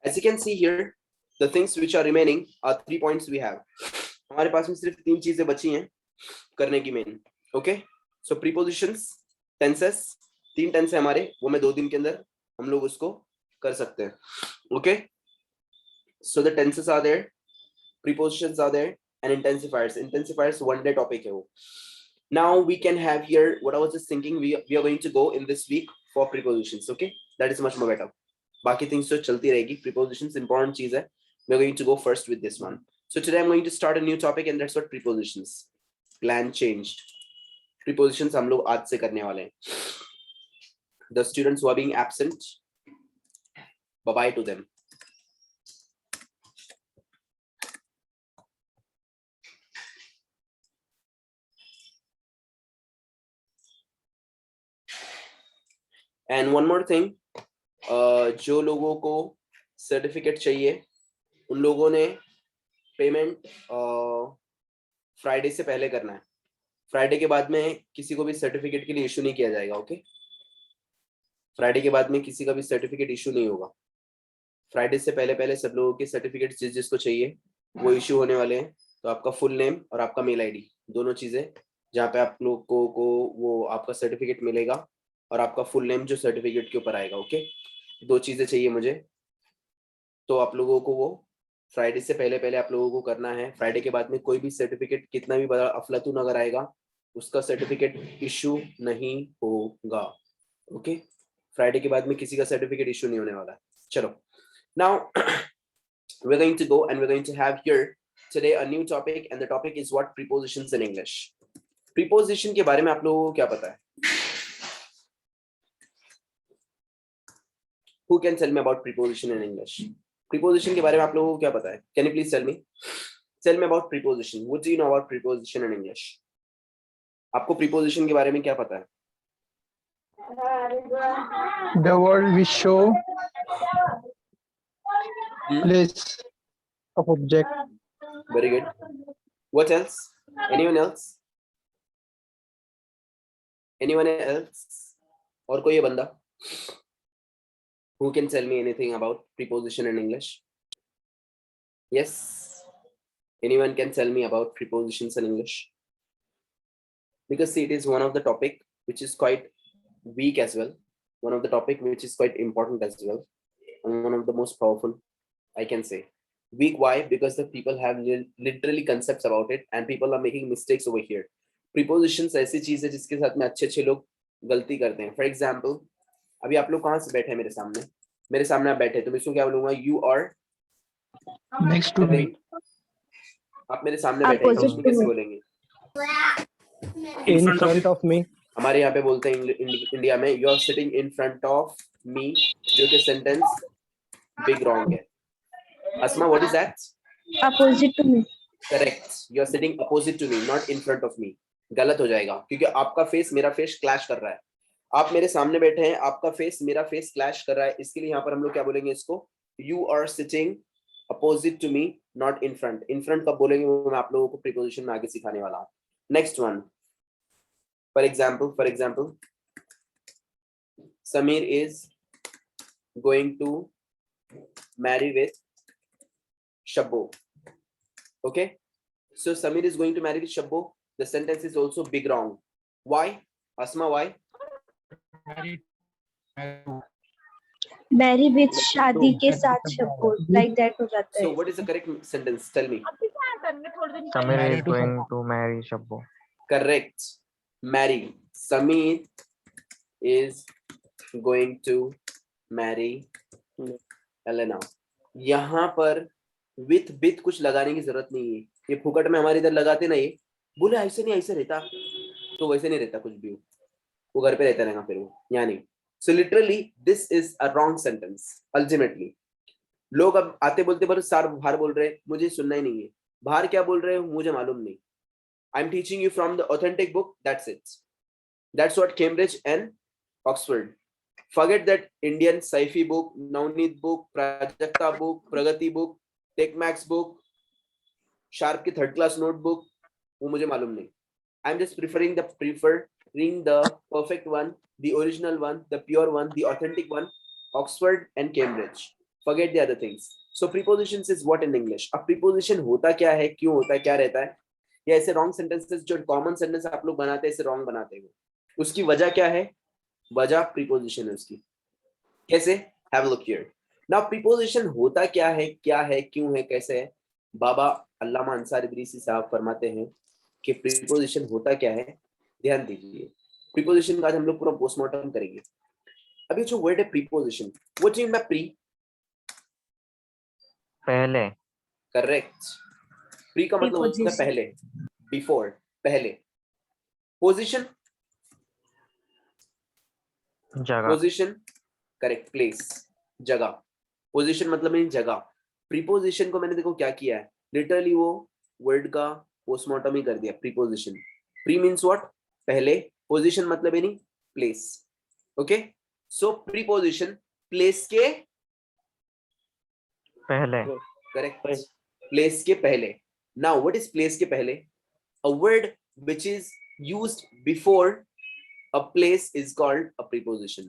As you can see here, the things which are remaining are 3 points we have. हमारे पास में सिर्फ 3 चीजें बची हैं करने की main. Okay, so prepositions, tenses, 3 tense है हमारे, वो मैं 2 दिन के अंदर हम लोग उसको कर सकते हैं. Okay, so the tenses are there, prepositions are there, and intensifiers one day topic है वो. Now we can have here what I was just thinking, we are going to go in this week for prepositions. Okay, that is much more better. बाकी things तो चलती रहेगी, prepositions important चीज है. We are going to go first with this one. So today I'm going to start a new topic, and that's what prepositions. Plan changed. Prepositions हम लोग आज से करने वाले हैं. The students who are being absent, bye bye to them. And one more thing, जो लोगों को सर्टिफिकेट चाहिए उन लोगों ने पेमेंट फ्राइडे से पहले करना है. फ्राइडे के बाद में किसी को भी सर्टिफिकेट के लिए इशू नहीं किया जाएगा. ओके, फ्राइडे के बाद में किसी का भी सर्टिफिकेट इशू नहीं होगा. फ्राइडे से पहले पहले सब लोगों के सर्टिफिकेट जिसको चाहिए वो इशू होने वाले हैं. तो आपका फुल नेम और आपका मेल आईडी, दोनों चीजें जहाँ पे आप लोगों को वो आपका सर्टिफिकेट मिलेगा और आपका फुल नेम जो सर्टिफिकेट के ऊपर आएगा. ओके, 2 चीजें चाहिए मुझे. तो आप लोगों को वो फ्राइडे से पहले पहले आप लोगों को करना है. फ्राइडे के बाद में कोई भी सर्टिफिकेट कितना भी बड़ा अफलातून अगर आएगा उसका सर्टिफिकेट इशू नहीं होगा. ओके, फ्राइडे के बाद में किसी का सर्टिफिकेट इशू नहीं होने वाला है. चलो, now we're going to go and we're going to have here today a new topic, and the topic is what prepositions in English. Preposition के बारे में आप लोगों को क्या पता है? Who can tell me about preposition in English? Preposition के बारे में आप लोगों को क्या पता है? Can you please tell me? Tell me about preposition. What do you know about preposition in English? आपको preposition के बारे में क्या पता है? The word which show place of object. Very good. What else? Anyone else? Anyone else? और कोई बंदा? Who can tell me anything about preposition in English? Yes. Anyone can tell me about prepositions in English? Because see, it is one of the topic which is quite weak as well. One of the topic which is quite important as well. And one of the most powerful, I can say. Weak, why? Because the people have literally concepts about it and people are making mistakes over here. Prepositions ऐसी चीज है जिसके साथ में अच्छे लोग गलती करते हैं. For example, अभी आप लोग कहाँ से बैठे हैं मेरे सामने आप बैठे, तो मैं इसको क्या बोलूंगा? You are Next to me. आप मेरे सामने बैठे हैं, इसको कैसे बोलेंगे? In front of me. हमारे यहाँ पे बोलते हैं इंडिया में you are sitting in front of me, जो कि सेंटेंस big wrong है. Asma, what is that? Opposite to me. Correct. You are sitting opposite to me, not in front of me. गलत हो जाएगा क्योंकि आपका फेस मेरा फेस क्लैश कर रहा है. आप मेरे सामने बैठे हैं, आपका फेस मेरा फेस क्लैश कर रहा है, इसके लिए यहाँ पर हम लोग क्या बोलेंगे इसको? You are sitting opposite to me, not in front. In front कब बोलेंगे वो मैं आप लोगों को preposition में आगे सिखाने वाला हूँ. Next one. For example, Samir is going to marry with Shabbo. Okay, so Samir is going to marry with Shabbo. The sentence is also big wrong. Why? Asma, why? Marry with शादी के साथ Shabbo, like that हो जाता है. So what is the correct sentence? Tell me. Samir is going to marry Shabbo. Correct. Marry. Samir is going to marry Elena. यहाँ पर with कुछ लगाने की जरूरत नहीं है. ये फुकट में हमारे इधर लगाते ना, ये बोले ऐसे नहीं ऐसे रहता, तो वैसे नहीं रहता कुछ भी. वो घर पे रहता रहेगा फिर वो, यहाँ नहीं. So literally this is a wrong sentence. Ultimately लोग अब आते बोलते पर सार बाहर बोल रहे, मुझे सुनना ही नहीं है. बाहर क्या बोल रहे हो मुझे मालूम नहीं. I'm teaching you from the authentic book. That's it. That's what Cambridge and Oxford. Forget that Indian sci-fi book, Navneet book, Prajakta book, Pragati book, TechMax book, Sharp की third class notebook. वो मुझे मालूम नहीं. I'm just preferring the perfect one, the original one, the pure one, the authentic one, Oxford and Cambridge. forget the other things. So prepositions is what in English? अब preposition होता क्या है, क्यों होता है, क्या रहता है, या ऐसे रॉन्ग सेंटेंसेस जो कॉमन सेंटेंस आप लोग बनाते हैं ऐसे रॉन्ग बनाते हैं, उसकी वजह क्या है? वजह प्रीपोजिशन है उसकी। कैसे? Have a look here. Now preposition होता क्या है, क्यों है, कैसे है? बाबा अल्लामा अंसारी इदरीसी साहब फरमाते हैं कि प्रीपोजिशन होता क्या है। ध्यान दीजिए, प्रीपोजिशन का आज हम लोग पूरा पोस्टमार्टम करेंगे। अभी जो वर्ड है प्रीपोजिशन, वो चीज मैं प्री, पहले, करेक्ट। प्री का मतलब होता है पहले, बिफोर, पहले। पोजीशन, जगह, पोजीशन, करेक्ट, प्लेस, जगह। पोजीशन मतलब नहीं जगह। प्रीपोजिशन को मैंने देखो क्या किया है, लिटरली वो वर्ड का पोस्टमार्टम ही कर दिया। प्रीपोजिशन, प्री मींस व्हाट, पहले, पोजीशन मतलब ही नहीं प्लेस। ओके, सो प्रीपोजिशन प्लेस के पहले, करेक्ट, प्लेस के पहले। नाउ व्हाट इज प्लेस के पहले? A word which is used before a place is called a preposition.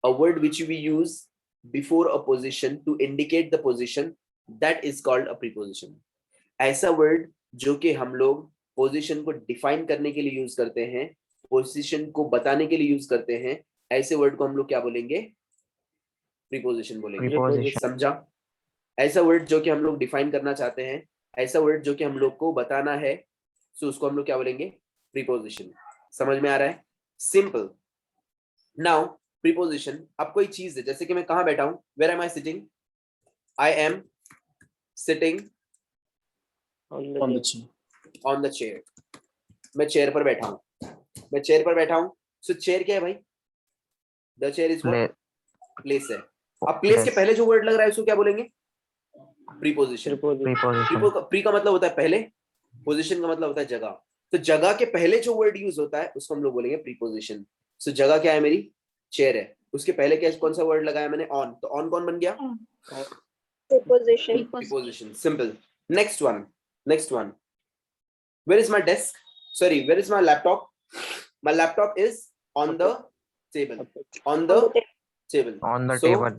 A word which we use before a position to indicate the position, that is called a preposition. ऐसा word जो कि हम लोग position को define करने के लिए use करते हैं, position को बताने के लिए use करते हैं, ऐसे word को हम लोग क्या बोलेंगे? Preposition बोलेंगे। Preposition. समझा? ऐसा word जो कि हम लोग define करना चाहते हैं, ऐसा word जो कि हम लोग को बताना है, so उसको हम लोग क्या बोलेंगे? Preposition. समझ में आ रहा है? सिंपल। नाउ प्रीपोजिशन, अब कोई चीज है, जैसे कि मैं कहां बैठा हूं, where am I sitting? I am sitting on the chair. मैं चेयर पर बैठा हूं, मैं चेयर पर बैठा हूं। सो चेयर क्या है भाई? The chair is what? Place है। अब प्लेस के पहले जो वर्ड लग रहा है उसको क्या बोलेंगे? प्रीपोजिशन। preposition, प्री का मतलब होता है पहले, पोजीशन का मतलब होता है जगह। तो जगह के पहले जो वर्ड यूज होता है उसको हम लोग बोलेंगे प्रीपोजिशन। सो जगह क्या है मेरी? चेयर है, उसके पहले क्या कौन सा वर्ड लगाया मैंने? ऑन। तो ऑन कौन बन गया? Preposition. Preposition. Simple. Next one, next one. Where is my desk? Sorry, where is my laptop? My laptop is on the table, on the table, on the So, table,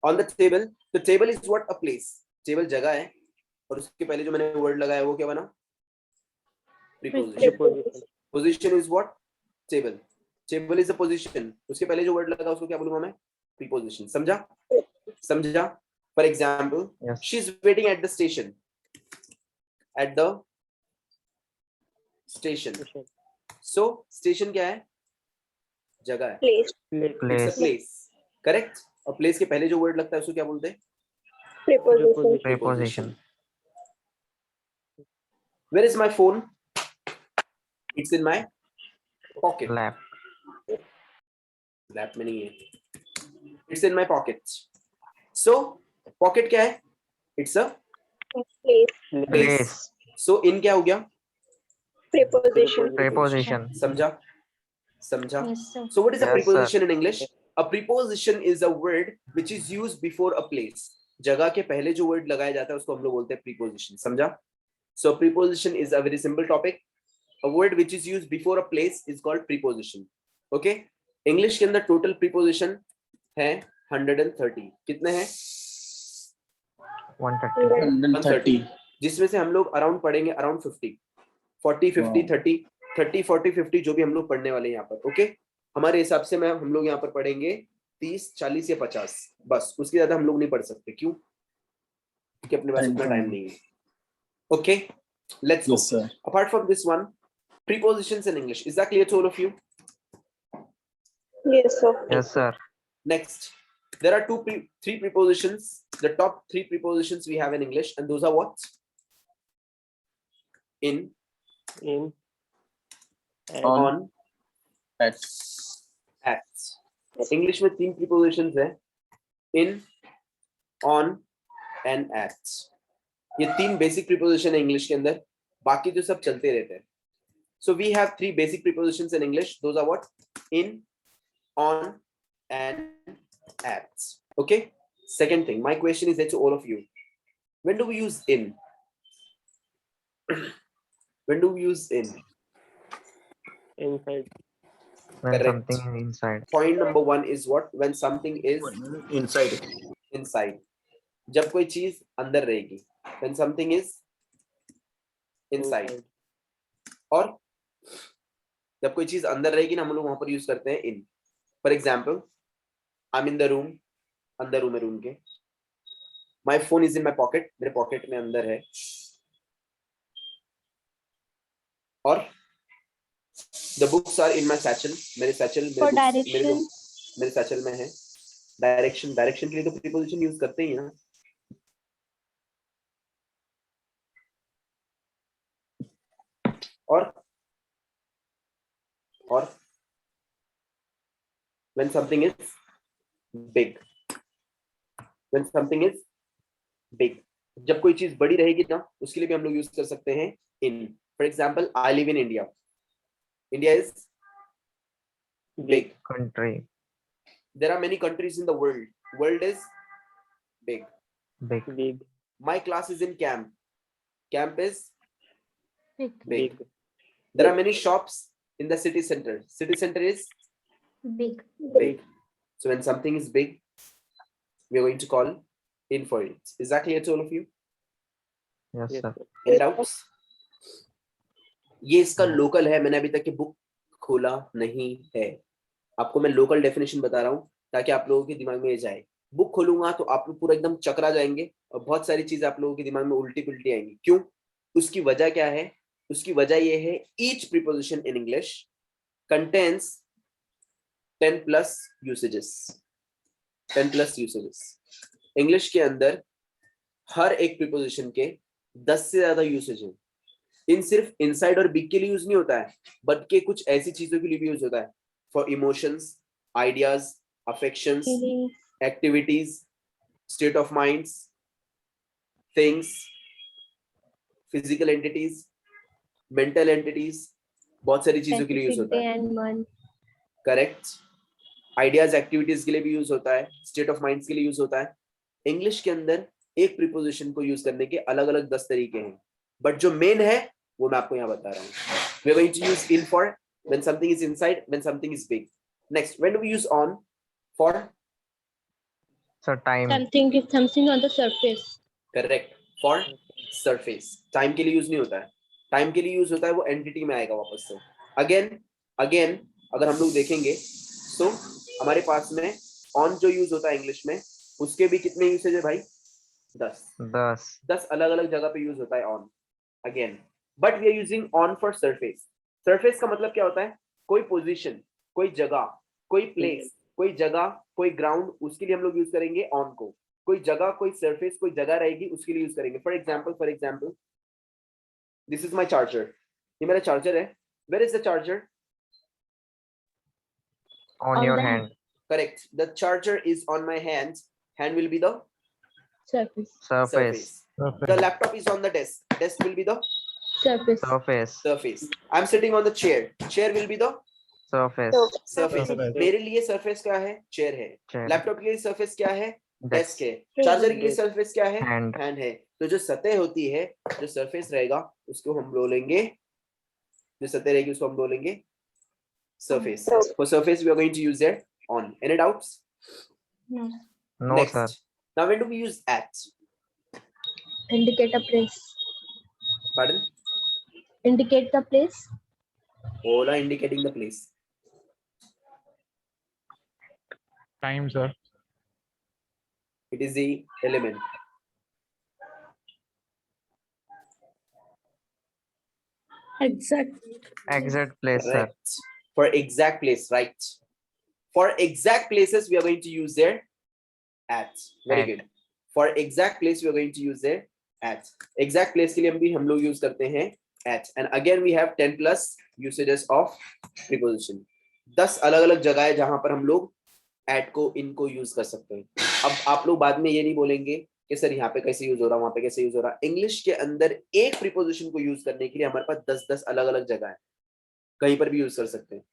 on the table, तो table is what? A place. Table जगह है, और उसके पहले जो मैंने word लगाया वो क्या बना? Preposition. Position is what? Table. Table is a position, उसके पहले जो वर्ड लगा उसको क्या बोलूंगा मैं? प्रीपोजिशन। समझा? समझा? For example, yes, she is waiting at the station, at the station. So station क्या है? जगह है, Place. It's a place, place, correct. और प्लेस के पहले जो वर्ड लगता है उसको क्या बोलते हैं? Preposition. preposition, where is my phone? It's in my pocket. lap, lap में नहीं है, it's in my pocket. So pocket क्या है? It's a Place. Place. So in क्या हो गया? Preposition. preposition, समझा? समझा? Yes, sir. So what is a Yes, preposition in English? A preposition is a word which is used before a place. जगह के पहले जो word लगाया जाता है उसको हम लोग बोलते हैं preposition. समझा? So preposition is a very simple topic. A word which is used before a place is called preposition. Okay? English के अंदर total preposition है 130. कितने हैं? 130, 130. जिसमें से हम लोग अराउंड पढ़ेंगे अराउंड 50, 40, 50, 30, 30, 40, 50 जो भी हम लोग पढ़ने वाले हैं यहाँ पर। ओके, हमारे हिसाब से मैं हम लोग यहाँ पर पढ़ेंगे 30, 40 या 50, बस उसके ज्यादा हम लोग नहीं पढ़ सकते। क्यों? क्योंकि अपने पास उतना टाइम नहीं है। Okay, let's go. Apart from this one, prepositions in English, is that clear to all of you? Yes, sir. yes sir, Next, there are three prepositions, the top three prepositions we have in English, and those are what? In, on, at, English में 3 prepositions है, in, on and at. ये 3 basic preposition है English के अंदर, बाकी तो सब चलते रहते हैं। So we have 3 basic prepositions in English. Those are what? In, on, and at. Okay. Second thing, my question is that to all of you. When do we use in? When do we use in? inside, When Correct. something is inside. Point number 1 is what? When something is Inside. inside. जब कोई चीज अंदर रहेगी. When something is inside. और जब कोई चीज अंदर रहेगी ना, हम लोग वहां पर यूज करते हैं in. For example, I'm in the room. अंदर रूम है रूम के. My phone is in my pocket. मेरे पॉकेट में अंदर है. और the books are in my satchel. मेरे satchel For direction. मेरे satchel में है. Direction के लिए तो preposition यूज करते ही हैं ना. और when something is big. When something is big. जब कोई चीज बड़ी रहेगी ना, उसके लिए भी हम लोग यूज कर सकते हैं in. For example, I live in India. India is big. Country. There are many countries in the world. World is big. Big. My class is in camp. Camp is Big. There are many shops in the city center. City center is Big. big. So when something is big, we are going to call in for it. Is that clear to all of you? Yes, sir. Any doubts? ये इसका local है. मैंने अभी तक की book खोला नहीं है. आपको मैं लोकल डेफिनेशन बता रहा हूँ ताकि आप लोगों के दिमाग में ये जाए. बुक खोलूंगा तो आप लोग पूरा एकदम चकरा जाएंगे और बहुत सारी चीज आप लोगों के दिमाग में उल्टी पुल्टी आएंगी. क्यों? उसकी वजह क्या है? उसकी वजह ये है, each preposition in English contains 10 plus usages. 10 plus usages. English के अंदर हर एक प्रीपोजिशन के 10 से ज्यादा यूसेज है. इन सिर्फ इनसाइड और बिग के लिए यूज नहीं होता है, बल्कि कुछ ऐसी चीजों के लिए भी यूज होता है. For emotions, ideas, affections, activities, state of minds, things, physical entities, mental entities, बहुत सारी चीजों के लिए यूज होता है. करेक्ट. आइडियाज, एक्टिविटीज के लिए भी यूज होता है, स्टेट ऑफ माइंड्स के लिए यूज होता है. इंग्लिश के अंदर एक प्रीपोजिशन को यूज करने के अलग अलग 10 तरीके हैं, बट जो मेन है वो मैं आपको यहाँ बता रहा हूँ. We are going to use in for when something is inside, when something is big. Next, when do we use on for? So time. Something on the surface. Correct. For surface. Time के लिए use नहीं होता है. Time के लिए use होता है वो एंटिटी में आएगा वापस से. अगेन अगर हम लोग देखेंगे तो हमारे पास में ऑन जो यूज होता है इंग्लिश में, उसके भी कितने यूसेज है भाई? 10 अलग अलग जगह पे यूज होता है on. Again, but we are using on for surface. Surface का मतलब क्या होता है? कोई पोजीशन, कोई जगह, कोई प्लेस, कोई जगह, कोई ग्राउंड, उसके लिए हम लोग यूज करेंगे ऑन को. कोई जगह, कोई सरफेस, कोई जगह रहेगी, उसके लिए यूज करेंगे. For example this is my charger. ये मेरा चार्जर है. Where is the charger? On your hand. Correct. The charger is on my hand. Hand will be the Surface. Surface. The laptop is on the desk. Desk will be the Surface. I'm sitting on the chair. Chair will be the Surface. surface. मेरे लिए surface क्या है? Chair है. Chair. Laptop के लिए surface क्या है? Desk. Desk है. चार्जर के लिए surface क्या है? Hand. Hand है. तो जो सतह होती है, जो surface रहेगा, उसको हम बोलेंगे, जो सतह रहेगी उसको हम बोलेंगे surface. For surface we are going to use there on. Any doubts? No. No, Next. sir. Now when do we use at? Indicate a place. Pardon? Indicate the place. All are indicating the place. Time, sir. It is the element. Exact. Exact place, sir. Correct. For exact place, right? For exact places, we are going to use their at. Very At. good. For exact place, we are going to use their at. Exact place के लिए हम लोग use करते हैं at. And again, we have 10 plus usages of preposition. 10 अलग अलग जगह है जहां पर हम लोग at को इनको यूज कर सकते हैं. अब आप लोग बाद में ये नहीं बोलेंगे कि सर यहाँ पे कैसे यूज हो रहा, वहां पे कैसे यूज हो रहा. इंग्लिश के अंदर एक प्रीपोजिशन को यूज करने के लिए हमारे पास 10 अलग अलग जगह है, कहीं पर भी यूज कर सकते हैं.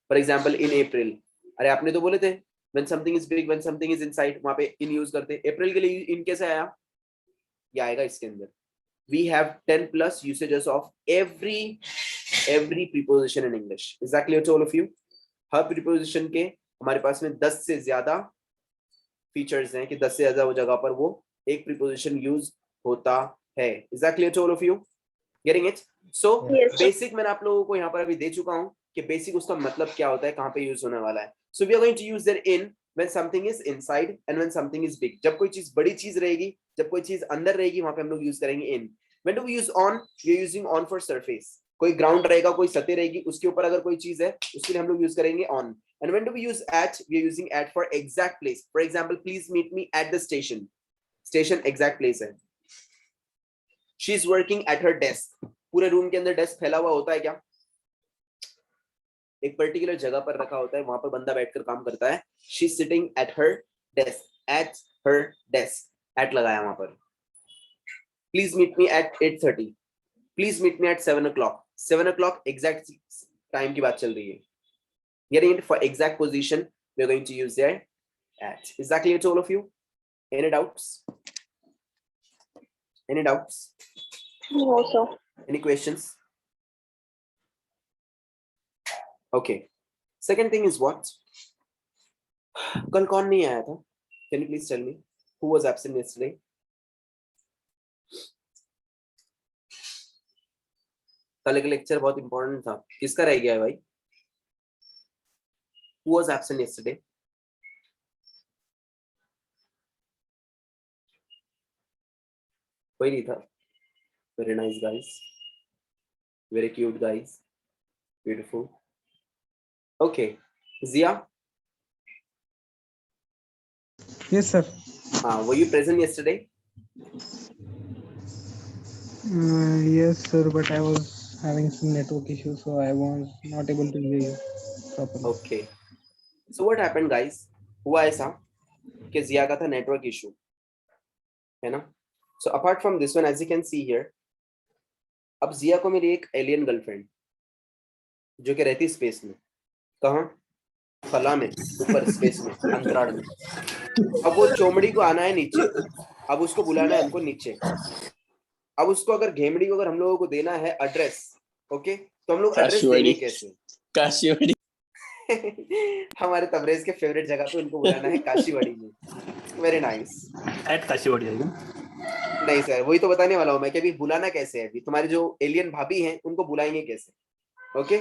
फॉर एग्जाम्पल इन अप्रैल. अरे आपने तो बोले थे when something is big, when something is inside, वहां पे इन यूज करते हैं. अप्रैल के लिए इन कैसे आया? ये आएगा इसके अंदर. We have 10 plus usages of every preposition in English. Is that clear to all of you? Her preposition के हमारे पास में 10 से ज्यादा फीचर्स हैं कि 10 से ज्यादा वो जगह पर वो एक प्रीपोजिशन यूज होता है. Is that clear to all of you? Getting it? So Yes, sir. Basic मैंने आप लोगों को यहाँ पर अभी दे चुका हूँ कि बेसिक उसका मतलब क्या होता है, कहाँ पे यूज होने वाला है. So we are going to use there in when something is inside and when something is big. जब कोई चीज बड़ी चीज रहेगी, जब कोई चीज अंदर रहेगी, वहां पे हम लोग यूज करेंगे in. When do we use on? We are using on for surface. कोई ग्राउंड रहेगा, कोई सतह रहेगी, उसके ऊपर अगर कोई चीज है, उसके लिए हम लोग यूज करेंगे on. And when do we use at? We are using at for exact place. For example, please meet me at the station. Station exact place है. She is working at her desk. पूरे room के अंदर desk फैला हुआ होता है क्या? एक पर्टिकुलर जगह पर रखा होता है, वहां पर बंदा बैठकर काम करता है. She is sitting at her desk. At her desk, at लगाया वहां पर. Please meet me at 8:30. Please meet me at 7 o'clock. 7 o'clock exact time की बात चल रही है. Getting it for exact position, we are going to use there at. Is that clear to all of you? Any doubts? Any doubts? No, sir. Any questions? Okay. Second thing is what? कल कौन नहीं आया था? Can you please tell me who was absent yesterday? कल एक lecture बहुत important था, किसका रह गया है भाई? Who was absent yesterday? कोई नहीं था. Very nice guys. Very cute guys. Beautiful. Okay. Zia? Yes, sir. Were you present yesterday? Yes, sir, but I was having some network issues, so I was not able to hear you properly. Okay. So what happened guys? हुआ ऐसा कि जिया का था network issue, है ना? So apart from this one, as you can see here, अब जिया को मेरी एक एलियन गर्लफ्रेंड जो कि रहती स्पेस में. कहाँ? फला में, ऊपर स्पेस में, अंतराल में. अब वो चोमड़ी को आना है नीचे, अब उसको बुलाना है हमको नीचे. अब उसको अगर घेमड़ी को अगर हम लोगों को देना है एड्रेस, ओके, तो हम लोग एड्रेस देंगे कैसे? काशीवाड़ी. हमारे तबरेज के फेवरेट जगह पे उनको बुलाना है काशीवाड़ी में. Very nice. एट काशीवाड़ी है क्या? नहीं सर, वही तो बताने वाला हूँ मैं कि अभी बुलाना कैसे है. अभी तुम्हारी जो एलियन भाभी हैं उनको बुलाएंगे कैसे? ओके,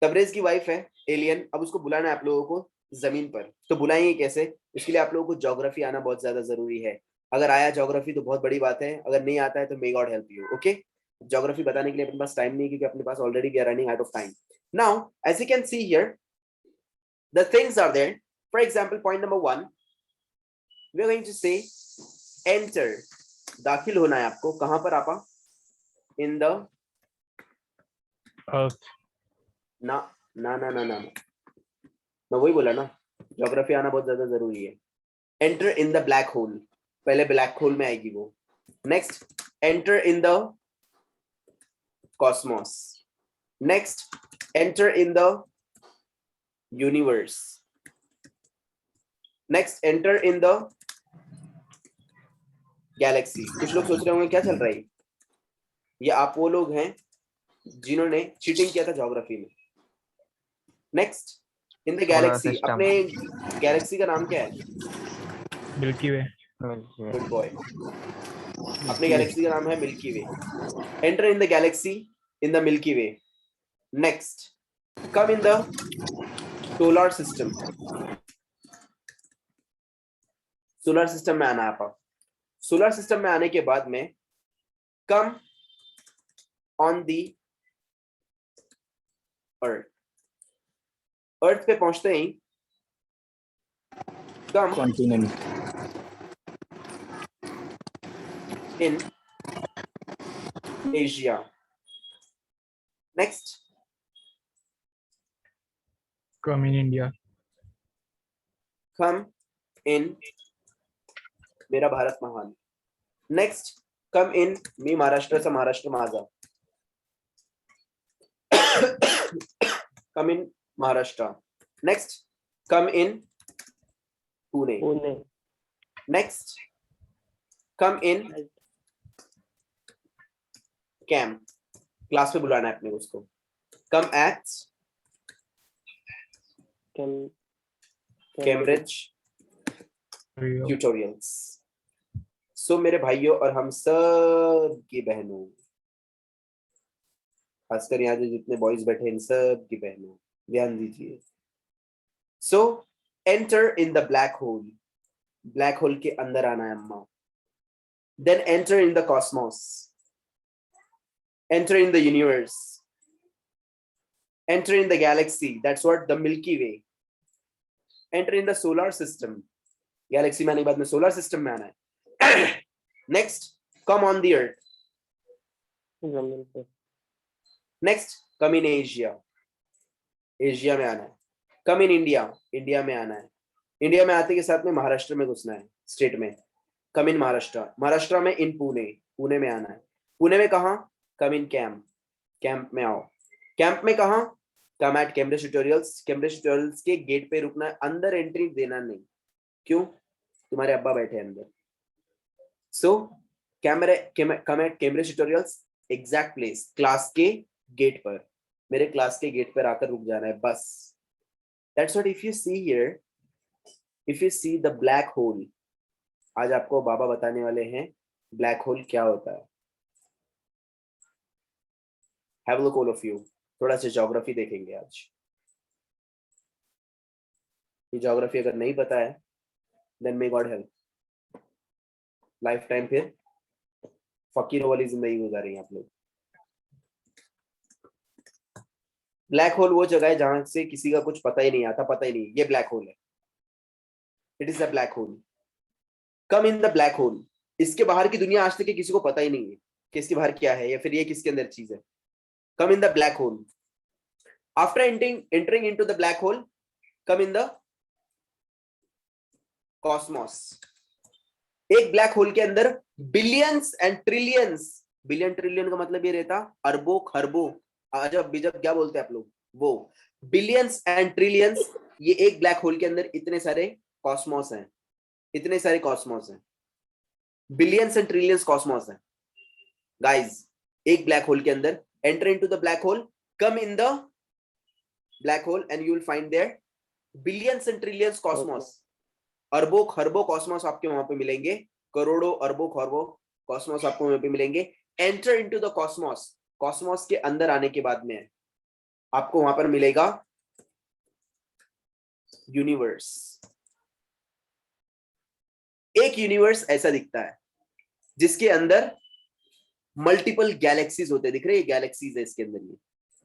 तबरेज की वाइफ है एलियन, अब उसको बुलाना है आप लोगों को जमीन पर, तो बुलाएंगे कैसे? उसके लिए आप लोगों को ज्योग्राफी आना बहुत ज्यादा जरूरी है. अगर आया ज्योग्राफी तो बहुत बड़ी बात है, अगर नहीं आता है तो may God help you. Okay, geography बताने के लिए अपने पास टाइम नहीं है क्योंकि अपने पास already we are running out of time. Now as you can see here the things are there. For example point number 1, we are going to say enter. दाखिल होना है आपको कहां पर आपा? In the Earth. ना ना ना ना ना मैं वही बोला ना, ज्योग्राफी आना बहुत ज्यादा जरूरी है. Enter in the black whole, पहले ब्लैक होल में आएगी वो. Next, enter in the Cosmos. Next, enter in the universe. Next, enter in the Galaxy. कुछ लोग सोच रहे होंगे क्या चल रहा है, ये आप वो लोग हैं जिन्होंने चीटिंग किया था ज्योग्राफी में. Next, in the Galaxy. system. अपने गैलेक्सी का नाम क्या है? Milky Way. Good boy. अपने गैलेक्सी का नाम है milky way. Enter in the Galaxy, in the milky way. Next, come in the solar system. Solar system में आना है आप. सोलर सिस्टम में आने के बाद में कम ऑन दी अर्थ. अर्थ पे पहुंचते ही कम continent. in Asia. Next, Come in India. come in मेरा भारत महान. Next, come in मी महाराष्ट्राचा महाराष्ट्र माझा. come in Maharashtra. Next, come in Pune. Next, come in camp. Class पे बुलाना है अपने को उसको. Come at Cambridge tutorials. So मेरे भाइयों और हम सब की बहनों, खासकर यहाँ जो जितने बॉयज बैठे हैं इन सब की बहनों, ध्यान दीजिए। So enter in the black hole, black hole के अंदर आना है अम्मा। Then enter in the cosmos, enter in the universe, enter in the galaxy, that's what the milky way, enter in the solar system, galaxy में आने के बाद में सोलर सिस्टम में आना है। Next come on the earth, next come in Asia, Asia में आना है। कम इन इंडिया, इंडिया में आना है। इंडिया में आते के साथ में महाराष्ट्र में घुसना है, स्टेट में। कम इन महाराष्ट्र, महाराष्ट्र में इन पुणे, पुणे में आना है। पुणे में कहा? कम इन कैंप, कैंप में आओ। कैंप में कहा? Come at Cambridge tutorials, Cambridge tutorials के गेट पे रुकना है, अंदर एंट्री देना नहीं। क्यों? तुम्हारे अब्बा बैठे अंदर। So come at Cambridge tutorials, exact place, class के गेट पर, मेरे क्लास के गेट पर आकर रुक जाना है बस। That's what if you see here, if you see the black hole, आज आपको बाबा बताने वाले हैं ब्लैक होल क्या होता है। Have a look all of you, थोड़ा सा ज्योग्राफी देखेंगे आज। ये ज्योग्राफी अगर नहीं पता है then may God help, life time फिर फकीरों वाली जिंदगी गुजारेंगे आप लोग। ब्लैक होल वो जगह है जहां से किसी का कुछ पता ही नहीं आता, पता ही नहीं, ये ब्लैक होल है। It is the black hole. Come in the black whole, इसके बाहर की दुनिया आज तक किसी को पता ही नहीं है कि इसके बाहर क्या है या फिर ये किसके अंदर चीज है। Come in the black hole. After entering into the black hole, come in the cosmos. एक ब्लैक होल के अंदर billions and trillions, billion trillion का मतलब ये रहता अरबों खरबों, अजब बिजब क्या बोलते हैं आप लोग, वो बिलियंस एंड ट्रिलियंस। ये एक ब्लैक होल के अंदर इतने सारे कॉस्मोस हैं, इतने सारे कॉस्मोस हैं, बिलियंस एंड ट्रिलियंस कॉस्मोस हैं गाइस। एक ब्लैक होल के अंदर enter into the black hole, come in the black hole and you will find there billions and trillions cosmos. अरबों खरबों कॉस्मोस आपके वहां पे मिलेंगे, करोड़ों अरबों खरबों कॉस्मोस आपको वहां पे मिलेंगे। Enter into the Cosmos, Cosmos के अंदर आने के बाद में आपको वहां पर मिलेगा यूनिवर्स। एक यूनिवर्स ऐसा दिखता है जिसके अंदर मल्टीपल गैलेक्सीज होते हैं, दिख रहे हैं गैलेक्सीज है इसके अंदर। ये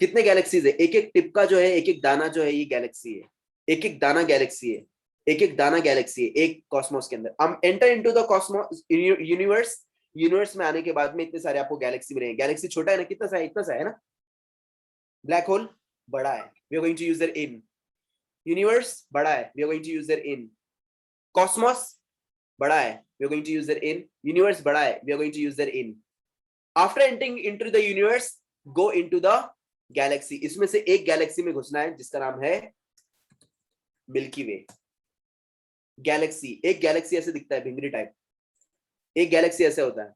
कितने गैलेक्सीज है? एक एक टिप का जो है, एक एक दाना जो है, ये गैलेक्सी है। एक एक दाना गैलेक्सी है, एक एक दाना गैलेक्सी है एक कॉस्मोस के अंदर। हम enter into the Cosmos universe, universe में आने के बाद में इतने सारे आपको गैलेक्सी मिलेंगे। गैलेक्सी छोटा है ना, कितना सा है? इतना सा है ना। ब्लैक होल बड़ा है, we are going to use there in. Universe बड़ा है, we are going to use there in. Cosmos बड़ा है, we are going to use there in. Universe बड़ा है, we are going to use there in. After entering into the universe, go into the galaxy. इसमें से एक Galaxy में घुसना है जिसका नाम है मिल्की वे गैलेक्सी। एक गैलेक्सी ऐसे दिखता है भिंगरी टाइप, एक गैलेक्सी ऐसे होता है,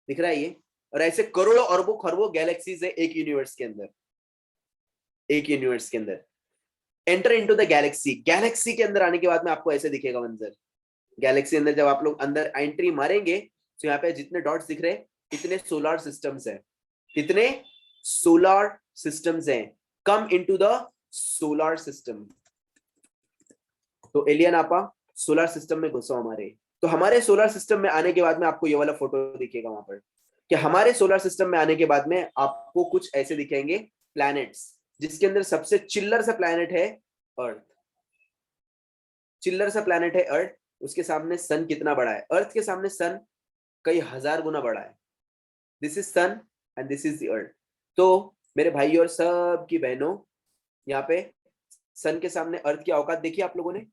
दिख रहा है ये। और ऐसे करोड़ों अरबों खरबों गैलेक्सीज है एक यूनिवर्स के अंदर, एक यूनिवर्स के अंदर। Enter into the Galaxy, Galaxy के अंदर आने के बाद में आपको ऐसे दिखेगा मंजर। गैलेक्सी अंदर जब आप लोग अंदर एंट्री मारेंगे तो यहाँ पे जितने डॉट्स दिख रहे हैं इतने सोलर सिस्टम्स हैं, इतने सोलर सिस्टम्स हैं। Come into the solar system. तो एलियन आपा सोलर सिस्टम में घुसो हमारे। तो हमारे सोलर सिस्टम में आने के बाद में आपको ये वाला फोटो दिखेगा वहां पर, कि हमारे सोलर सिस्टम में आने के बाद में आपको कुछ ऐसे दिखेंगे प्लैनेट्स, जिसके अंदर सबसे चिल्लर सा प्लैनेट है अर्थ। चिल्लर सा प्लैनेट है अर्थ। उसके सामने सन कितना बड़ा है? अर्थ के सामने सन कई हजार गुना बड़ा है। This is sun and this is the earth. तो मेरे भाई और सब की बहनों, यहाँ पे सन के सामने अर्थ की औकात देखी आप लोगों ने।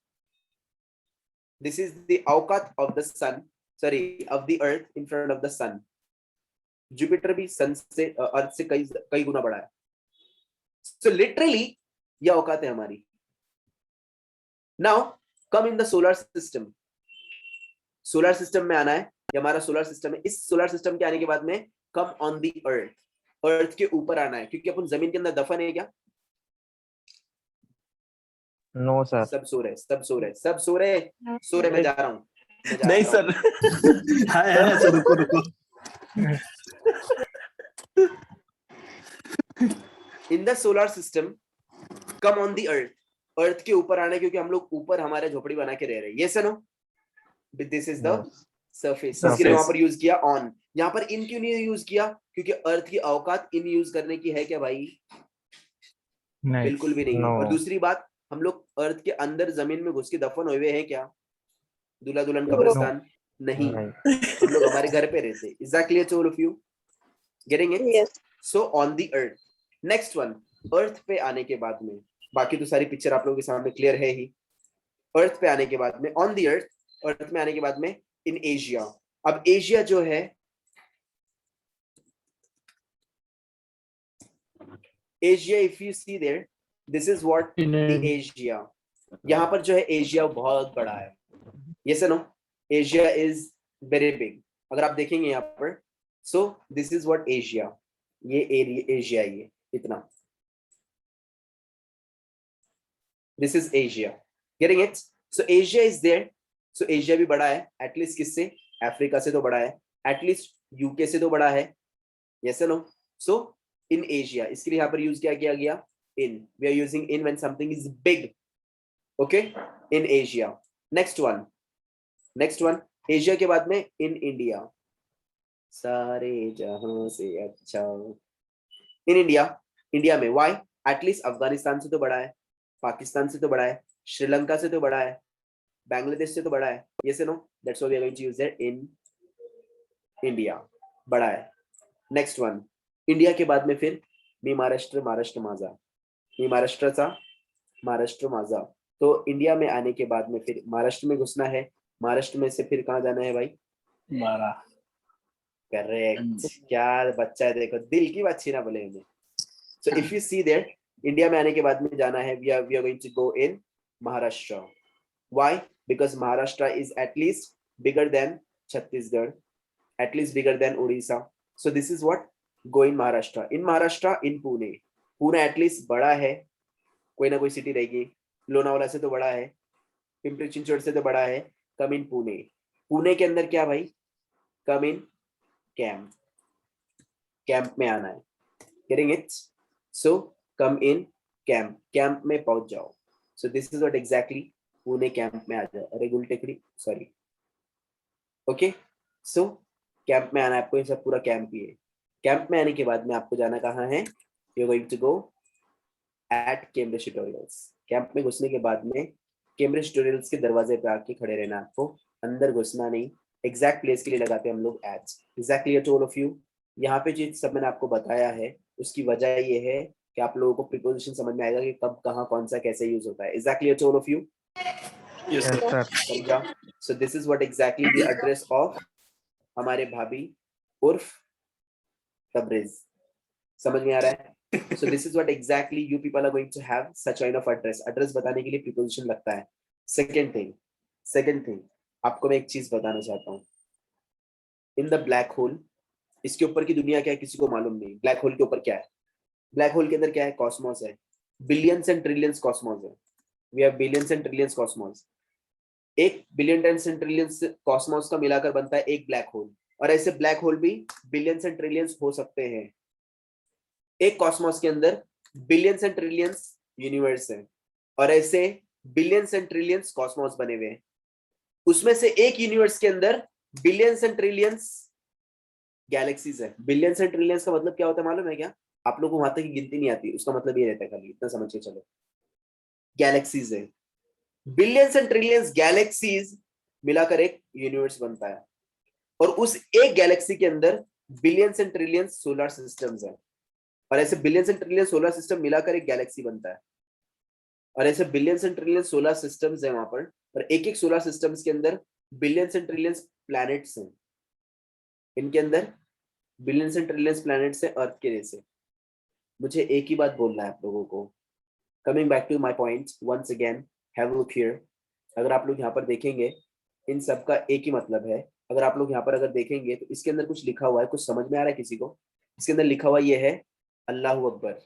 दिस इज द औकात of the sun, sorry of the earth in front of the sun. Jupiter भी सन से, अर्थ से कई गुना बड़ा है। सो लिटरली ये औकात है हमारी। Now come in the solar system. Solar system में आना है, ये हमारा सोलर सिस्टम है। इस सोलर सिस्टम के आने के बाद में कम ऑन द अर्थ, अर्थ के ऊपर आना है, क्योंकि अपन जमीन के अंदर दफन है क्या? No sir. सब सो रहे, सब सो रहे, सब सो रहे, सो रहे। मैं जा रहा हूँ, मैं जा नहीं रहा सर। हूँ। है सर, रुको रुको। In the solar system come on the earth, earth के ऊपर आने, क्योंकि हम लोग ऊपर हमारे झोपड़ी बना के रह रहे हैं। Yes no, this is the Yes. Surface. Surface. इसके लिए वहां पर यूज किया ऑन, यहाँ पर इन क्यों नहीं यूज किया? क्योंकि अर्थ की औकात इन यूज करने की है क्या भाई? नहीं। बिल्कुल भी नहीं है। No. और दूसरी बात, हम लोग अर्थ के अंदर जमीन में घुस के दफन हुए हैं क्या? दूल्हा दुल्हन कब्रिस्तान नहीं, नहीं। हम लोग हमारे घर पे रहते। Is that clear to all of you? Getting it? Yes. So on the earth. Next one, earth पे आने के बाद में, बाकी तो सारी पिक्चर आप लोगों के सामने क्लियर है ही। अर्थ पे आने के बाद में, ऑन द अर्थ, अर्थ में आने के बाद में इन एशिया। अब एशिया जो है, Asia, if you see there, this is what the Asia. यहाँ पर जो है एशिया बहुत बड़ा है। Yes no, Asia is very big. अगर आप देखेंगे यहाँ पर, so this is what Asia, ये एरिया एशिया, ये इतना, this is Asia. Getting it? So Asia is there. So Asia भी बड़ा है, एटलीस्ट किससे? अफ्रीका से तो बड़ा है, एटलीस्ट यूके से तो बड़ा है। Yes no? So in Asia, इसके लिए यहाँ पर यूज क्या किया गया? In. We are using in when something is big. Okay, in Asia. Next one, next one, Asia के बाद में इन इंडिया, सारे जहां से अच्छा, इन इंडिया। इंडिया में वाई? एटलीस्ट अफगानिस्तान से तो बड़ा है, पाकिस्तान से तो बड़ा है, श्रीलंका से तो बड़ा है, बांग्लादेश से तो बड़ा है। Yes no? That's why we are going to use that in India, बड़ा है। नेक्स्ट वन, इंडिया के बाद में फिर मी महाराष्ट्र, महाराष्ट्र माझा, मी महाराष्ट्रचा, महाराष्ट्र माझा। तो इंडिया में आने के बाद में फिर महाराष्ट्र में घुसना है, महाराष्ट्र में से फिर कहाँ जाना है भाई? 12। करेक्ट। क्या बच्चा है, देखो दिल की बात छीना बोले इन्हें। So if you see there, India में आने के बाद में जाना है, we are going to go in Maharashtra. Why? Because Maharashtra is at least bigger than Chhattisgarh, at least bigger than Orissa. So this is what, go in Maharashtra. In Maharashtra, in Pune, Pune at least बड़ा है, कोई ना कोई सिटी रहेगी, लोनावाला से तो बड़ा है, पिंपरी चिंचवड से तो बड़ा है। कम इन पुणे, पुणे के अंदर क्या भाई? कम इन कैंप, कैंप में आना है। Getting it? So come in camp, camp में पहुंच जाओ। सो this is what exactly, Pune camp में आ जाओ। अरे गुल टेकड़ी, सॉरी। ओके, सो कैंप में आना है आपको, ये सब पूरा कैंप ही है। कैंप में आने के बाद में आपको जाना कहाँ है? You are going to go at Cambridge tutorials. Camp में घुसने के बाद में कैम्ब्रिज ट्यूटोरियल्स के दरवाजे पे आके खड़े रहना आपको, अंदर घुसना नहीं। एग्जैक्ट प्लेस के लिए लगाते हैं हम लोग ads. Exactly to all of you, यहाँ पे जो सब मैंने आपको बताया है, उसकी वजह ये है कि आप लोगों को प्रीपोजिशन समझ में आएगा कि कब, कहाँ, कौन सा, कैसे यूज होता है। Exactly to all of you? Yes, Yes, sir. sir. समझा? So this is what exactly the address of हमारे भाभी उर्फ तबरेज। समझ में आ रहा है? So this is what exactly you people are going to have such kind of address. Address बताने के लिए preposition लगता है। Second thing, आपको मैं एक चीज बताना चाहता हूँ। In the black hole, इसके ऊपर की दुनिया क्या है किसी को मालूम नहीं। ब्लैक होल के ऊपर क्या है? ब्लैक होल के अंदर क्या है? कॉस्मोस है, बिलियंस एंड ट्रिलियंस कॉस्मोस है। We have billions and trillions cosmos. एक बिलियन एंड ट्रिलियंस कॉस्मोस का मिलाकर बनता है एक ब्लैक होल, और ऐसे ब्लैक होल भी बिलियंस एंड ट्रिलियंस हो सकते हैं। एक कॉस्मोस के अंदर बिलियंस एंड ट्रिलियंस यूनिवर्स है, और ऐसे बिलियंस एंड ट्रिलियंस कॉस्मोस बने हुए हैं। उसमें से एक यूनिवर्स के अंदर बिलियंस एंड ट्रिलियंस गैलेक्सीज है। बिलियंस एंड ट्रिलियंस का मतलब क्या होता है मालूम है क्या? आप लोगों को वहां तक की गिनती नहीं आती, उसका मतलब ये रहता है, खाली इतना समझ के चलो। गैलेक्सीज है, बिलियंस एंड ट्रिलियंस गैलेक्सीज मिलाकर एक यूनिवर्स बनता है, और उस एक गैलेक्सी के अंदर billions and trillions solar systems है, और ऐसे billions and trillions solar system मिलाकर एक गैलेक्सी बनता है, और ऐसे billions and trillions solar systems है वहां पर, और एक एक सोलर सिस्टम्स के अंदर बिलियंस एंड ट्रिलियंस प्लैनेट्स हैं। इनके अंदर बिलियंस एंड ट्रिलियंस प्लैनेट्स है अर्थ के जैसे। मुझे एक ही बात बोलना है आप लोगों को, coming back to my point once again, have a look here. अगर आप लोग यहाँ पर देखेंगे, इन सब का एक ही मतलब है। अगर आप लोग यहाँ पर अगर देखेंगे तो इसके अंदर कुछ लिखा हुआ है, कुछ समझ में आ रहा है किसी को? इसके अंदर लिखा हुआ ये है अल्लाहू अकबर।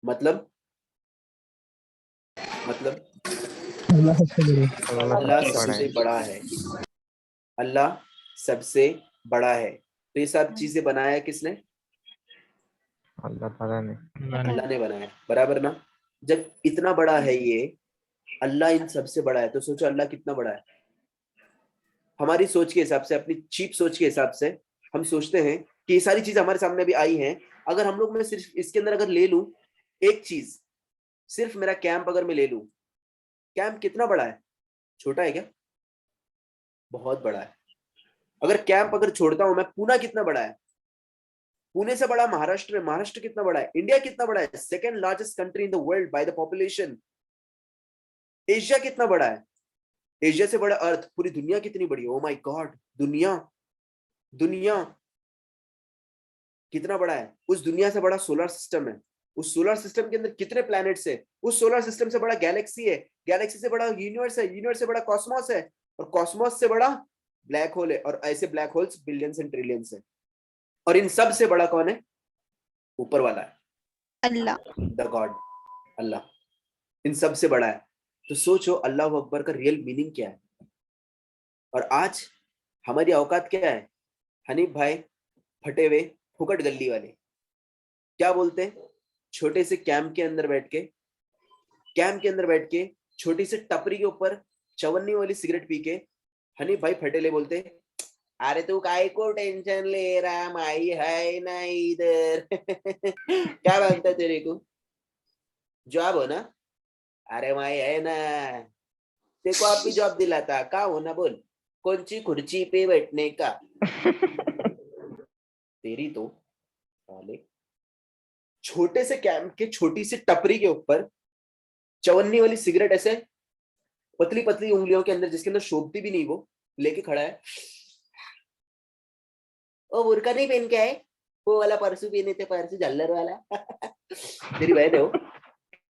मतलब अल्लाह सबसे बड़ा अल्लाह सबसे बड़ा सबसे है। बड़ा है। अल्लाह सबसे बड़ा है। तो ये सब चीजें बनाया है किसने? अल्लाह ताला ने। अल्लाह ने बनाया, बराबर ना? जब इतना बड़ा है ये, अल्लाह इन सबसे बड़ा है, तो सोचो अल्लाह कितना बड़ा है। हमारी सोच के हिसाब से, अपनी चीप सोच के हिसाब से हम सोचते हैं कि ये सारी चीज हमारे सामने भी आई हैं, अगर हम लोग, मैं सिर्फ इसके अंदर अगर ले लूं एक चीज, सिर्फ मेरा कैंप अगर मैं ले लूं, कैंप कितना बड़ा है? छोटा है क्या? बहुत बड़ा है। अगर कैंप अगर छोड़ता हूं मैं, पुणे कितना बड़ा है? पुणे से बड़ा महाराष्ट्र है। महाराष्ट्र कितना बड़ा है? इंडिया कितना बड़ा है? Second largest country in the world by the population. Asia कितना बड़ा है? एशिया से बड़ा अर्थ, पूरी दुनिया कितनी बड़ी है? ओ माय गॉड, दुनिया, दुनिया कितना बड़ा है? उस दुनिया से बड़ा सोलर सिस्टम है। उस सोलर सिस्टम के अंदर कितने प्लैनेट्स है? उस सोलर सिस्टम से बड़ा गैलेक्सी है। गैलेक्सी से बड़ा यूनिवर्स है। यूनिवर्स से बड़ा कॉस्मोस है। और कॉस्मोस से बड़ा ब्लैक होल है। और ऐसे black holes billions and trillions है। और इन सब से बड़ा कौन है? ऊपर वाला है, अल्लाह। द गॉड, अल्लाह। इन सब से बड़ा है। तो सोचो अल्लाह अकबर का रियल मीनिंग क्या है। और आज हमारी औकात क्या है? हनीफ भाई फटे हुए फुकट गली वाले क्या बोलते हैं? छोटे से कैंप के अंदर बैठ के छोटी से टपरी के ऊपर चवन्नी वाली सिगरेट पी के हनीफ भाई फटेले बोलते, अरे तू काय को टेंशन ले रहा, माई है ना इधर। क्या मानता तेरे को? जॉब हो ना? अरे माई है ना, देखो आप भी जॉब दिलाता का हो ना, बोल कौन सी खुर्ची पे बैठने का। तेरी तो साले, छोटे से कैंप के छोटी सी टपरी के ऊपर चवन्नी वाली सिगरेट ऐसे पतली पतली उंगलियों के अंदर, जिसके अंदर शोभती भी नहीं, वो लेके खड़ा है। ओ बुरका नहीं पहन के आए, वो वाला परसू पहने थे, परसू झल्लर वाला। तेरी बहन है वो,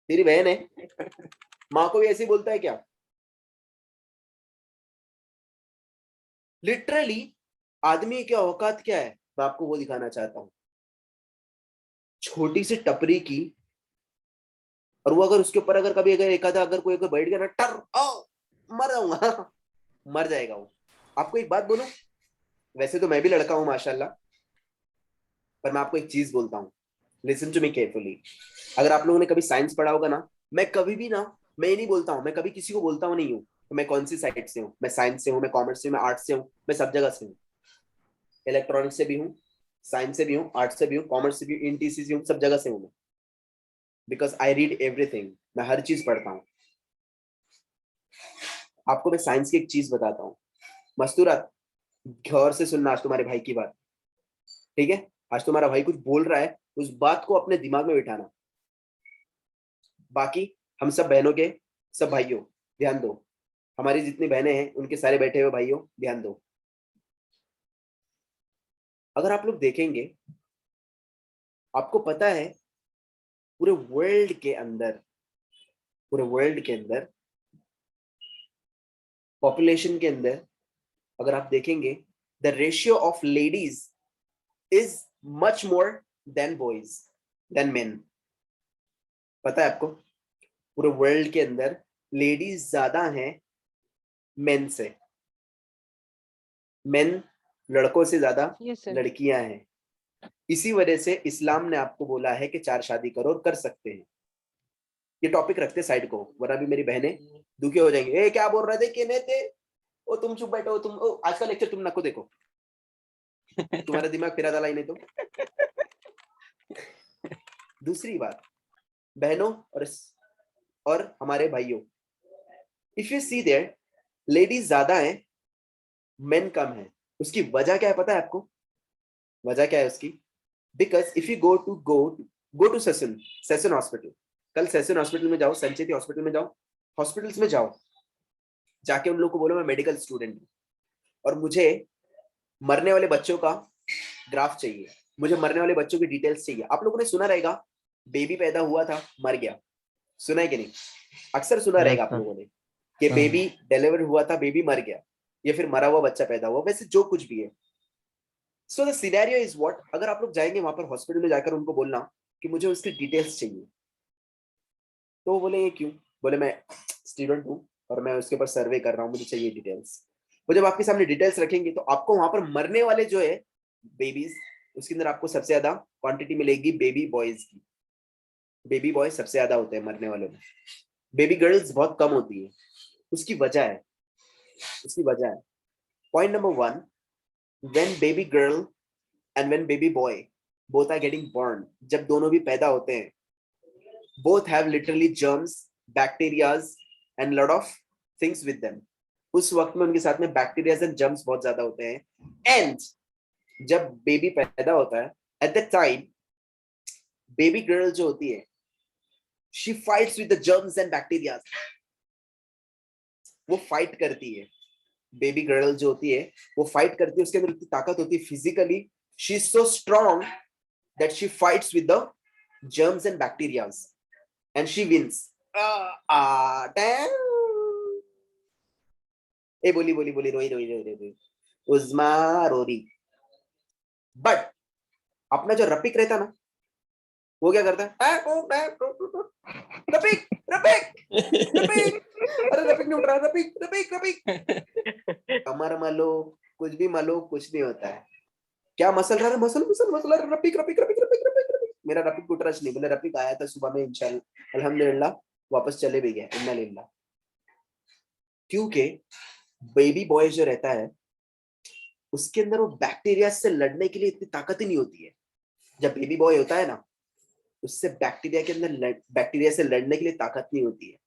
तेरी बहन है। माँ को भी ऐसे ही बोलता है क्या? लिटरली आदमी की औकात क्या है, मैं आपको वो दिखाना चाहता हूँ। छोटी सी टपरी की, और वो अगर उसके ऊपर अगर कभी अगर एक आधा अगर कोई अगर बैठ गया ना, टर ओ मर जाऊंगा। मर जाएगा वो। आपको एक बात बोलूं, वैसे तो मैं भी लड़का हूं माशाल्लाह, पर मैं आपको एक चीज बोलता हूँ, लिसन टू मी केयरफुली। अगर आप लोगों ने कभी साइंस पढ़ा होगा ना, मैं कभी भी ना, मैं ये नहीं बोलता हूँ, मैं कभी किसी को बोलता हूँ नहीं हूँ तो मैं कौन सी साइड से हूँ। मैं साइंस से हूँ, मैं कॉमर्स से हूँ, मैं आर्ट्स से हूँ, मैं सब जगह से हूँ। इलेक्ट्रॉनिक्स से भी हूँ, साइंस से भी हूँ, आर्ट्स से भी हूँ, कॉमर्स से भी हूँ, टीसी से हूँ, सब जगह से हूँ मैं। बिकॉज आई रीड एवरीथिंग, मैं हर चीज पढ़ता हूँ। आपको मैं साइंस की एक चीज बताता हूँ। मस्तूरात, गौर से सुनना आज तुम्हारे भाई की बात, ठीक है? आज तुम्हारा भाई कुछ बोल रहा है, उस बात को अपने दिमाग में बिठाना। बाकी हम सब बहनों के, सब भाइयों, ध्यान दो। हमारी जितनी बहनें हैं उनके सारे बैठे हुए भाइयों ध्यान दो। अगर आप लोग देखेंगे, आपको पता है पूरे वर्ल्ड के अंदर, पॉपुलेशन के अंदर अगर आप देखेंगे, the ratio of ladies is much more than boys than men. पता है आपको? पूरे वर्ल्ड के अंदर लेडीज ज्यादा हैं मेन से। मेन लड़कों से ज्यादा लड़कियां हैं। इसी वजह से इस्लाम ने आपको बोला है कि 4 शादी करो और कर सकते हैं। ये टॉपिक रखते साइड को, वरना भी मेरी बहनें दुखी हो जाएंगी। ए क्या बोल रहे थे, कहने थे? ओ तुम चुप बैठो, तुम आज का लेक्चर तुम नको देखो, तुम्हारा दिमाग फिरा डाला ही नहीं तो। दूसरी बात, बहनों और हमारे भाइयों, if you see there, ladies ज्यादा हैं, मेन कम है। उसकी वजह क्या है पता है आपको? वजह क्या है उसकी? Because if you go to Sassoon hospital, कल सेशन हॉस्पिटल में जाओ, संचेती हॉस्पिटल में जाओ, हॉस्पिटल्स में जाओ, जाके उन लोगों को बोलो मैं मेडिकल स्टूडेंट हूँ और मुझे मरने वाले बच्चों का ग्राफ चाहिए, मुझे मरने वाले बच्चों की डिटेल्स चाहिए। आप लोगों ने सुना रहेगा, बेबी पैदा हुआ था मर गया, सुना है कि नहीं? अक्सर सुना रहेगा आप लोगों ने कि बेबी डिलीवर हुआ था, बेबी मर गया, या फिर मरा हुआ बच्चा पैदा हुआ, वैसे जो कुछ भी है। So the scenario is what, अगर आप लोग जाएंगे वहां पर हॉस्पिटल में जाकर उनको बोलना कि मुझे उसकी डिटेल्स चाहिए, तो वो बोले ये क्यों? बोले मैं स्टूडेंट हूँ, और मैं उसके ऊपर सर्वे कर रहा हूँ, मुझे चाहिए डिटेल्स। वो जब आपके सामने डिटेल्स रखेंगे तो आपको वहां पर मरने वाले जो है बेबीज, उसके अंदर आपको सबसे ज्यादा क्वांटिटी मिलेगी बेबी बॉयज की। बेबी बॉय सबसे ज्यादा होते हैं मरने वालों में, बेबी गर्ल्स बहुत कम होती है। उसकी वजह है, point number 1, when baby girl and when baby boy both are getting born, जब दोनों भी पैदा होते हैं, both have literally germs, bacterias and lot of things with them. उस वक्त में उनके साथ में बैक्टीरियाज एंड जर्म्स बहुत ज्यादा होते हैं। एंड जब बेबी पैदा होता है, at the time baby girl जो होती है, she fights with the germs and bacterias. वो फाइट करती है, बेबी गर्ल जो होती है वो फाइट करती है, उसके अंदर इतनी ताकत होती है physically, she is so strong that she fights with the germs and bacterias and she wins. Damn. बोली रोई उस्मा रोरी। बट अपना जो रपिक रहता ना, वो क्या करता है, रपिक रपिक रपिक, अरे रपिक नहीं उठ रहा, रपिक रपिक रपिक। कमर मलो, कुछ भी मलो, कुछ नहीं होता है। क्या मसल रहा है, मसल मसल मसल, रपिक रपिक रपिक रपिक रपिक रपिक। मेरा रपिक को ट्रस्ट नहीं, बोले रपिक आया था सुबह में, इंशाल्लाह अल्हम्दुलिल्लाह वापस चले भी गया, इन्ना लिल्लाह। क्योंकि बेबी बॉय जो रहता है उसके अंदर वो बैक्टीरिया से लड़ने के लिए इतनी ताकत ही नहीं होती है। जब बेबी बॉय होता है ना, उससे बैक्टीरिया के अंदर बैक्टीरिया से लड़ने के लिए ताकत नहीं होती है।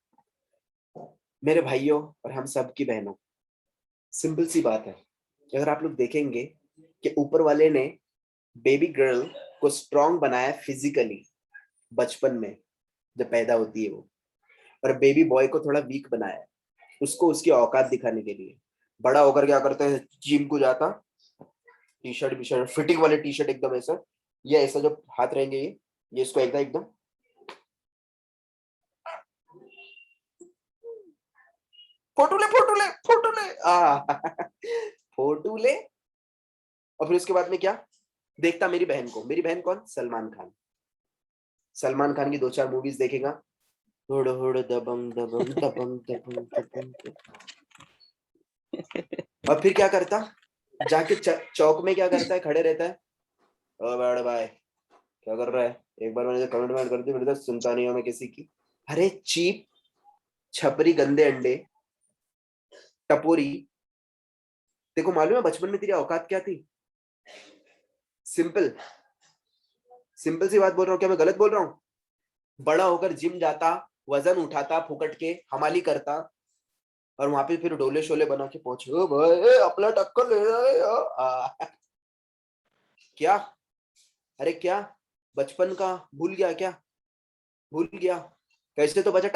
मेरे भाइयों और हम सब की बहनों, सिंपल सी बात है, अगर आप लोग देखेंगे कि ऊपर वाले ने बेबी गर्ल को स्ट्रॉन्ग बनाया फिजिकली बचपन में जब पैदा होती है वो, और बेबी बॉय को थोड़ा वीक बनाया उसको उसकी औकात दिखाने के लिए। बड़ा होकर क्या करता है, जिम को जाता, टी शर्ट फिटिंग वाले टी शर्ट एकदम ऐसा, ये ऐसा जो हाथ रहेंगे ये इसको एकदम फोटो ले फोटो ले। और फिर उसके बाद में क्या देखता, मेरी बहन को, मेरी बहन कौन, सलमान खान की 2-4 मूवीज देखेगा, हुड़ हुड़ दबंग दबंग दबंग दबंग दबंग। और फिर क्या करता, जाके चौक में क्या करता है, खड़े रहता है, ओ बड़े भाई क्या कर रहा है, एक बार मैंने कमेंट कर दी, मेरे तो सुनता नहीं हूं मैं किसी की। अरे चीप छपरी गंदे अंडे टपोरी, देखो मालूम है बचपन में तेरी औकात क्या थी? सिंपल सी बात बोल रहा हूँ, क्या मैं गलत बोल रहा हूँ? बड़ा होकर जिम जाता, वजन उठाता, फुकट के हमाली करता, और वहां पे फिर डोले शोले बना के पहुंचे, ओ भाई अपना टक्कर ले रहे क्या? अरे क्या बचपन का भूल गया कैसे तो बचा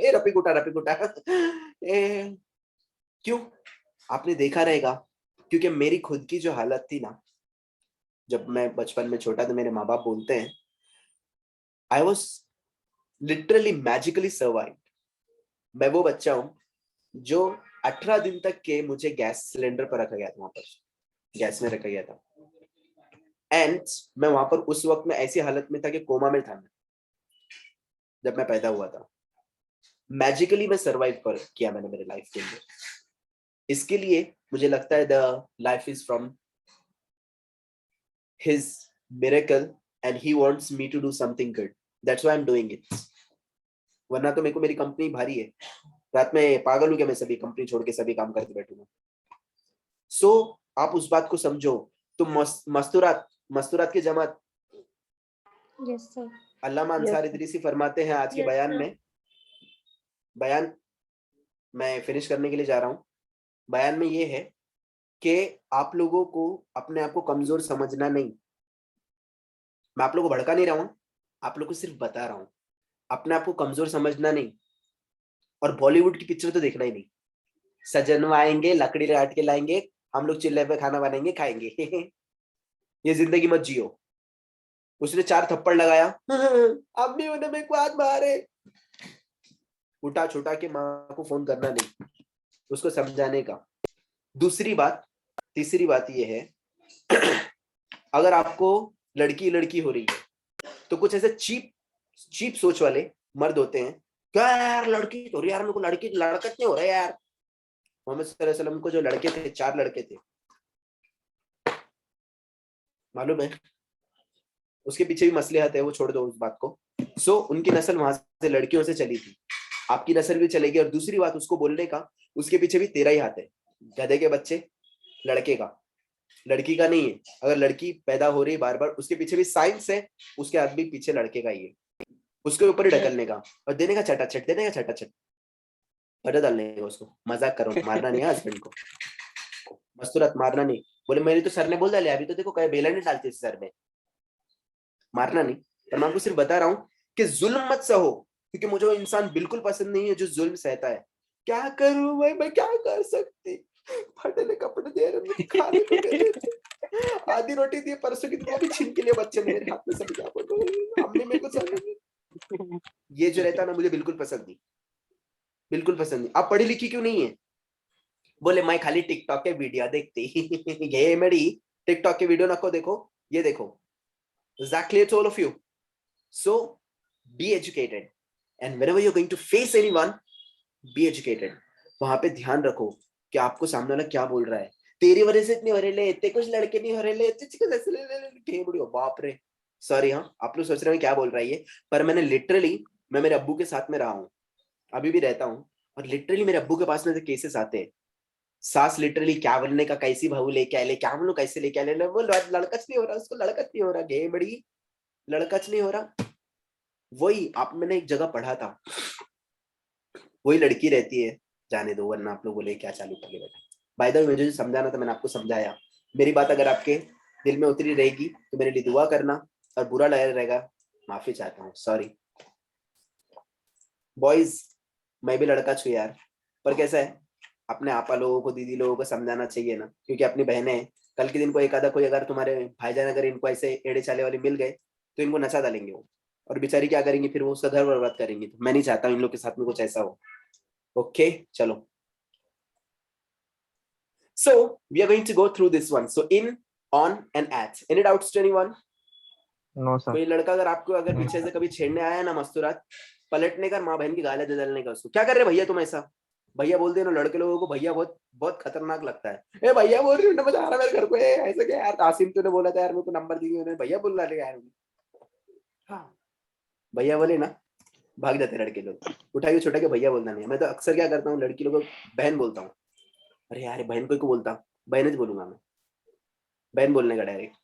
ए रपिक उठा क्यों? आपने देखा रहेगा, क्योंकि मेरी खुद की जो हालत थी ना, जब मैं बचपन में छोटा था, मेरे माँ बाप बोलते हैं I was literally magically survived. मैं वो बच्चा हूं जो 18 दिन तक के मुझे गैस सिलेंडर पर रखा गया था, वहां पर गैस में रखा गया था। एंड मैं वहां पर उस वक्त में ऐसी हालत में था कि कोमा में था मैं, जब मैं पैदा हुआ था। मैजिकली मैं सर्वाइव किया मैंने मेरे लाइफ के अंदर। इसके लिए मुझे लगता है the life is from his miracle and he wants me to do something good, that's why I'm doing it। वरना तो मेरे को मेरी कंपनी भारी है, रात में पागल हूं क्या मैं सभी कंपनी छोड़ के सभी काम करके बैठूंगा। सो आप उस बात को समझो। तो मस्तूरात की जमात, Yes, sir. अल्लामा अंसार इदरीसी फरमाते हैं आज के Yes, बयान sir. में, बयान मैं फिनिश करने के लिए जा रहा हूं, बयान में ये है कि आप लोगों को अपने आप को कमजोर समझना नहीं। मैं आप लोगों को भड़का नहीं रहा हूं, आप लोगों को सिर्फ बता रहा हूं, अपने आप को कमजोर समझना नहीं। और बॉलीवुड की पिक्चर तो देखना ही नहीं, सजन आएंगे लकड़ी काट के लाएंगे, हम लोग चिल्ले पे खाना बनाएंगे खाएंगे ये जिंदगी मत जियो। उसने 4 थप्पड़ लगाया, अम्मी उन्हें मेरे को हाथ मारे, उठा छुटा के माँ को फोन करना नहीं, उसको समझाने का। तीसरी बात ये है अगर आपको लड़की हो रही है तो कुछ ऐसे चीप सोच वाले मर्द होते हैं क्या यार लड़की तो यार, मेरे को लड़की लड़कत नहीं हो रहा यार। मोहम्मद सल्लल्लाहु अलैहि वसल्लम को जो लड़के थे 4 लड़के थे, मालूम है? उसके पीछे भी मसलिहत है, वो छोड़ दो उस बात को। सो उनकी नस्ल वहां से लड़कियों से चली थी, आपकी नस्ल भी चलेगी। और दूसरी बात उसको बोलने का, उसके पीछे भी तेरा ही हाथ है। गधे के बच्चे, लड़के का, लड़की का नहीं है। अगर लड़की पैदा हो रही है बार बार, उसके पीछे भी साइंस है, उसके हाथ भी पीछे लड़के का ही है। उसके ऊपर ही ढकलने का और देने का छटाछट, देने का छटाछट, पटा डालने का उसको। मजाक करो, मारना नहीं है हस्बैंड को, मस्तूरत मारना नहीं। बोले मेरी तो सर ने बोल डाले, अभी तो देखो कहीं बेला नहीं डालती सर में, मारना नहीं। पर मैं आपको सिर्फ बता रहा हूँ कि जुल्म मत सहो, क्योंकि मुझे वो इंसान बिल्कुल पसंद नहीं है जो जुल्म सहता है। क्या करूं मैं क्या कर सकती? फटे कपड़े दे रहे, खाने को दे रहे, आधी रोटी दी परसों की, वो भी छीन के लिए बच्चे ने मेरे हाथ में। सब क्या बोलो, अम्मी मेरे को सब, ये जो रहता है ना, मुझे बिल्कुल पसंद नहीं, बिल्कुल पसंद नहीं। आप पढ़ी लिखी क्यों नहीं है? बोले मैं खाली टिकटॉक के वीडियो देखती। ये मेरी टिकटॉक के वीडियो नको देखो, ये देखो। Exactly, it's all of you. So be educated, and whenever you're going to face anyone, be educated. वहां पे ध्यान रखो कि आपको सामने वाला क्या बोल रहा है। तेरी वजह से इतने हो रहे ले, इतने कुछ लड़के नहीं हो रहे ले, बाप रे। सॉरी, हाँ आप लोग सोच रहे हैं क्या बोल रहा है ये, पर मैंने लिटरली, मैं मेरे अब्बू के साथ में रहा हूँ, अभी भी रहता हूँ, और लिटरली मेरे अब्बू के पास में केसेस आते हैं। सास लिटरली क्या बोलने का, कैसी बहू लेके आए, क्या बोलो कैसे लेके आए, वो लड़कच नहीं हो रहा, उसको लड़कच नहीं हो रहा, गे बड़ी लड़कच नहीं हो रहा। वही आप, मैंने एक जगह पढ़ा था, वही लड़की रहती है, जाने दो, वरना आप लोग बोले क्या चालू कर लिया। बाय द वे, मुझे जो समझाना था मैंने आपको समझाया। मेरी बात अगर आपके दिल में उतरी रहेगी तो मेरे लिए दुआ करना, और बुरा लगा रहेगा माफी चाहता हूँ, सॉरी। बॉयज, मैं भी लड़का छू यार, पर कैसा है, अपने आपा लोगों को, दीदी लोगों को समझाना चाहिए ना, क्योंकि अपनी बहनें हैं। कल के दिन को एक आधा कोई, अगर तुम्हारे भाईजान अगर इनको ऐसे एड़े चाले वाले मिल गए तो इनको नचा डालेंगे वो, और बेचारी क्या करेंगी फिर, वो उसका घर बर्बाद करेंगी। तो मैं नहीं चाहता इन लोग के साथ में कुछ ऐसा हो। ओके, चलो। So we are going to go through this one. So in, on and at. Any doubts to anyone? No, sir. कोई लड़का अगर आपको अगर पीछे से कभी छेड़ने आया ना मस्तूरात, पलटने का, माँ बहन की गालियां दे डालने का उसको। क्या कर रहे भैया तुम ऐसा? भैया बोलते हैं ना लड़के लोगों को, भैया बहुत बहुत खतरनाक लगता है। ए भैया बोल रही हूँ, मजा आ रहा है मेरे घर को, ऐसा क्या यार, आसिम तूने बोला था यार, मेरे को नंबर दी उन्होंने, भैया बोल रहा है यार। हाँ, भैया बोले ना, भाग जाते लड़के लोग। उठाइए छोटा के भैया बोलना नहीं। मैं तो अक्सर क्या करता हूँ, लड़की लोगों को बहन बोलता हूँ। अरे यार बहन को बोलता, बहन बोलूंगा मैं, बहन बोलने का डायरेक्ट।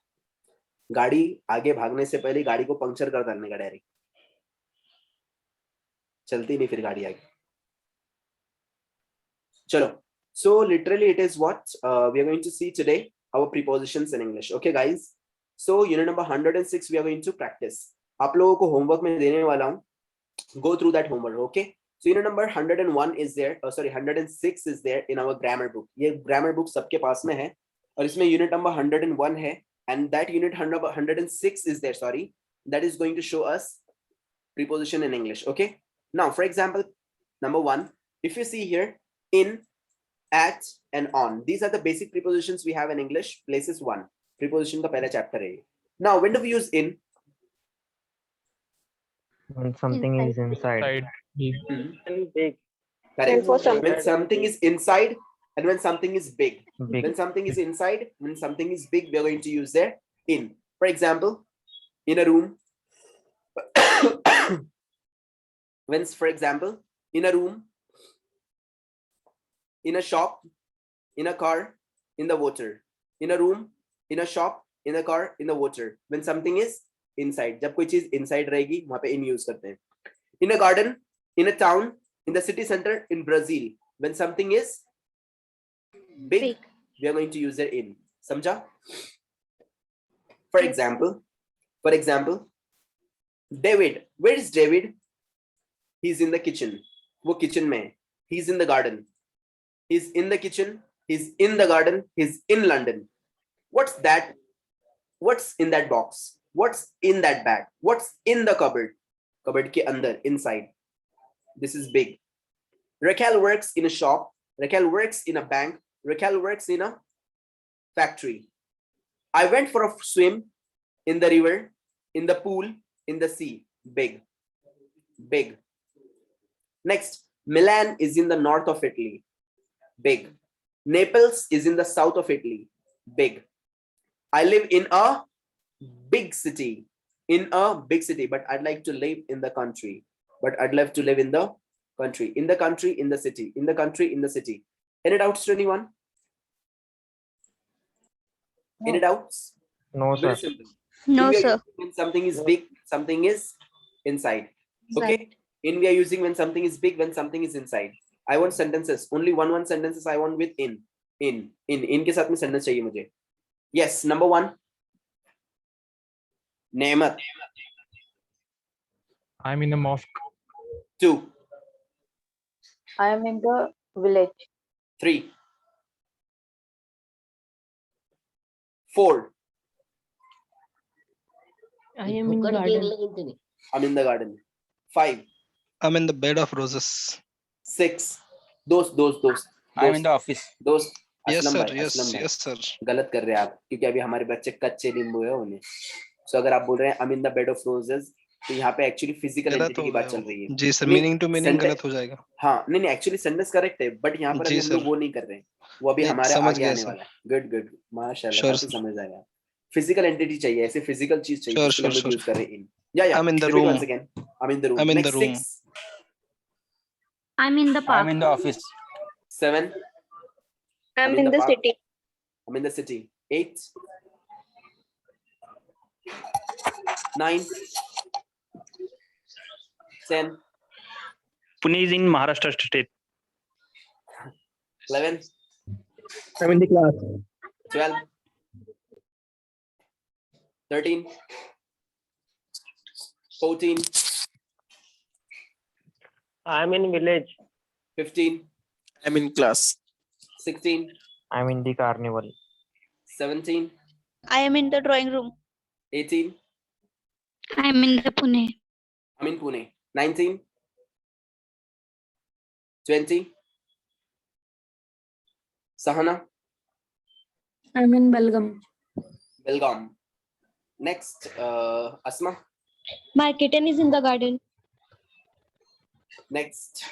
गाड़ी आगे भागने से पहले गाड़ी को पंक्चर कर डालने का डायरेक्ट, चलती नहीं फिर गाड़ी आगे। चलो, so literally it is what we are going to see today, our prepositions in English. Okay guys, so unit number 106 we are going to practice. आप लोगों को होमवर्क में देने वाला हूँ, go through that homework. Okay, so unit number 101 is there, sorry 106 is there in our grammar book. ये grammar book सबके पास में है, और इसमें unit number 101 है, and that unit 106 is there, sorry, that is going to show us preposition in English. Okay, now for example, number 1, if you see here, in, at and on, these are the basic prepositions we have in English. Places 1, preposition का पहला chapter है। Now when do we use in? When something is inside. Side. Big. Correct. And for some- When something is inside and when something is big. Big. When something is inside, when something is big, we are going to use there in. For example, in a room. When, for example, in a room, in a shop, in a car, in the water. In a room, in a shop, in a car, in the water. When something is inside, जब कोई चीज inside रहेगी वहां पे in use करते हैं। In a garden, in a town, in the city center, in Brazil. When something is big, we are going to use their in. समझा? For example, David. Where is David? He's in the kitchen. वो kitchen में है. He's in the garden. He's in the kitchen. He's in the garden. He's in London. What's that? What's in that box? What's in that bag? What's in the cupboard? Cupboard के अंदर, inside. This is big. Raquel works in a shop. Raquel works in a bank. Raquel works in a factory. I went for a swim in the river, in the pool, in the sea. Big. Big. Next, Milan is in the north of Italy. Big. Naples is in the south of Italy. Big. I live in a big city. In a big city, but I'd like to live in the country. But I'd love to live in the country. In the country, in the city. In the country, in the city. Any doubts to anyone? Any doubts? No, Very sir. simple. No, We are sir. using when something is big, something is inside. Okay. In we are using when something is big, when something is inside. I want sentences. Only one sentences I want with in. In के साथ में sentence चाहिए मुझे. Yes, number 1. Nemat. I'm in the mosque. 2. I am in the village. 3. 4. I am in garden. I'm in the garden. 5. I'm in the bed of roses. 6. दोस्त I'm in the office. दोस्त Yes, Aslam sir. भाई, Yes, Aslam भाई, yes, sir. गलत कर रहे हैं आप, क्योंकि अभी हमारे बच्चे कच्चे नींबू है उन्हें. सो अगर आप बोल रहे हैं I'm in the bed of roses, तो यहाँ पे एक्चुअली फिजिकल गलत एंटिटी हो की बात गया चल वो. रही है. जी सर, नहीं, मीनिंग टू मीनिंग sentence- गलत हो जाएगा. हाँ नहीं एक्चुअली सेंटेंस करेक्ट है, बट यहाँ पर जी, अभी हम लोग सर. वो नहीं कर रहे हैं, वो अभी नहीं, हमारे समझ आगे गया, आने सर. वाला है. गुड माशाल्लाह, Sure, काफी sir. समझ आएगा. फिजिकल एंटिटी चाहिए, ऐसे फिजिकल चीज चाहिए, Sure, जिसके लिए हम sure, लोग sure. यूज कर रहे हैं इन. या I'm in the repeat room. once again. I'm in the room. I'm in the Next, room. 6. I'm in the I'm park. in the office. 7. I'm in the park. city. I'm in the city. 8. 9. 10. Pune is in Maharashtra state. 11. I'm in the class. 12. 13. 14. I am in village. 15. I'm in class. 16. I'm in the carnival. 17. I am in the drawing room. 18. I'm in the Pune. I'm in Pune. 19. 20. Sahana. I'm in Belgaum. Belgaum. Next, Asma. My kitten is in the garden. Next.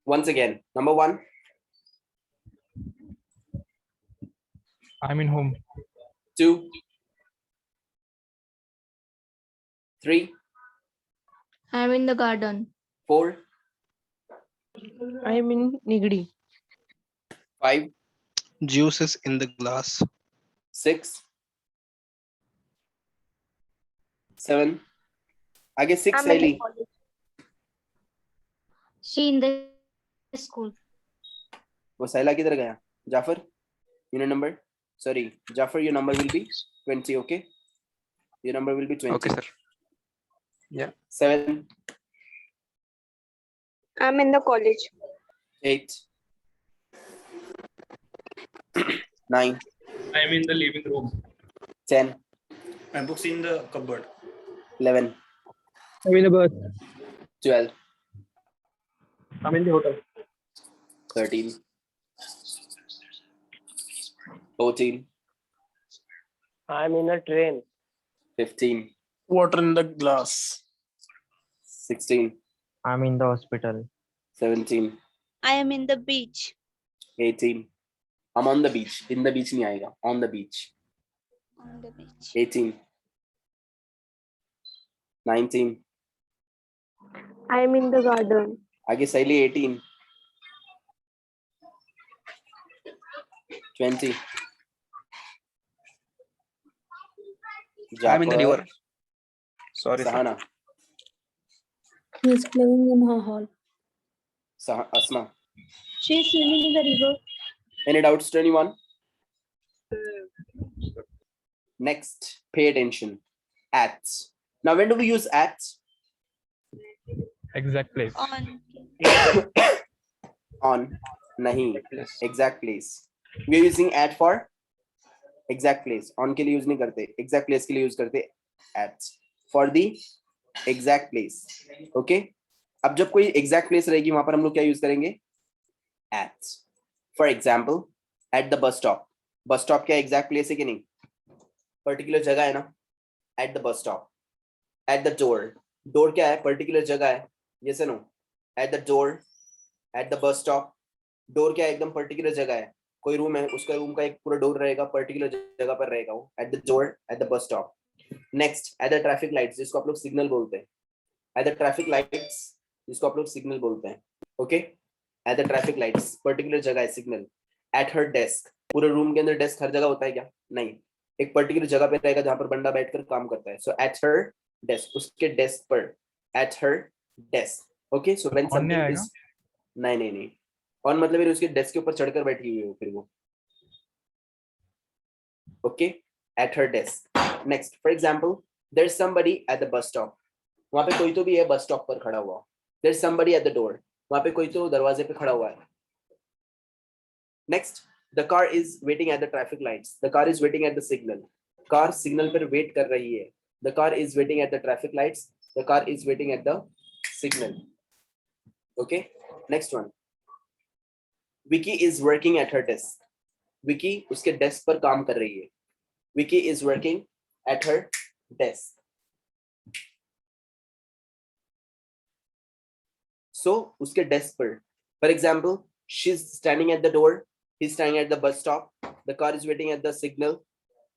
Once again, number 1. I'm in home. 2. 3. I'm in the garden. 4. I am in Nigdi. 5. Juice is in the glass. 6. 7. I guess 6, I'm in the Saili. college. She in the school. वो सैला किधर गया? Jafar, your number. Sorry, Jafar, your number will be 20. Okay, your number will be 20. Okay, sir. Yeah. 7. I'm in the college. 8. 9. I am in the living room. 10. My books in the cupboard. 11. I'm in the bus. 12. I'm in the hotel. 13. 14. I'm in a train. 15. Water in the glass. 16. I'm in the hospital. 17. I am in the beach. 18. I'm on the beach. In the beach नहीं आएगा. On the beach. On the beach. 18. 19. I am in the garden. आगे सैली 18. 20. I'm in the Jafar, river. Sorry, sir. Sahana, He is playing in her hall. Asma. She is swimming in the river. Any doubts to anyone? Next, pay attention. At. Now, when do we use at? Exact place. On. On. Nahi. Exact place. We are using at for exact place. On के लिए use नहीं करते. Exact place के लिए use करते at. For the exact place. Okay? अब जब कोई exact place रहेगी वहां पर हम लोग क्या use करेंगे? At. For example, at the bus stop. Bus stop क्या exact place है कि नहीं? Particular जगह है ना? At the bus stop. At the door. Door क्या है? Particular जगह है. Yes or no? at the door, at the bus stop. Door क्या एकदम पर्टिकुलर जगह है, कोई रूम है उसका रूम का एक पूरा डोर रहेगा, पर्टिकुलर जगह पर रहेगा वो. At the door, at the bus stop. Next, at the traffic lights, जिसको आप लोग सिग्नल बोलते हैं. At the traffic lights, जिसको आप लोग सिग्नल बोलते हैं. Okay? At the traffic lights, particular जगह है सिग्नल. At her desk, पूरे रूम के अंदर डेस्क हर जगह होता है क्या? नहीं, एक पर्टिकुलर जगह पे रहेगा जहां पर बंदा बैठकर काम करता है. So at her desk, उसके डेस्क पर. At her desk. Okay, so when On नहीं something आएगा? is नहीं ऑन मतलब फिर उसके डेस्क के ऊपर चढ़कर बैठी हुई हो फिर वो. Okay, at her desk. Next, for example, there's somebody at the bus stop. वहां पे कोई तो भी है बस स्टॉप पर खड़ा हुआ. There's somebody at the door. वहां पे कोई तो दरवाजे पे खड़ा हुआ है. Next, the car is waiting at the traffic lights. The car is waiting at the signal. Car signal पर वेट कर रही है. The car is waiting at the traffic lights. The car is waiting at the signal. Okay, next one. Vicky is working at her desk. Vicky उसके desk पर काम कर रही है. Vicky is working at her desk. So उसके desk पर. For example, she's standing at the door. He's standing at the bus stop. The car is waiting at the signal.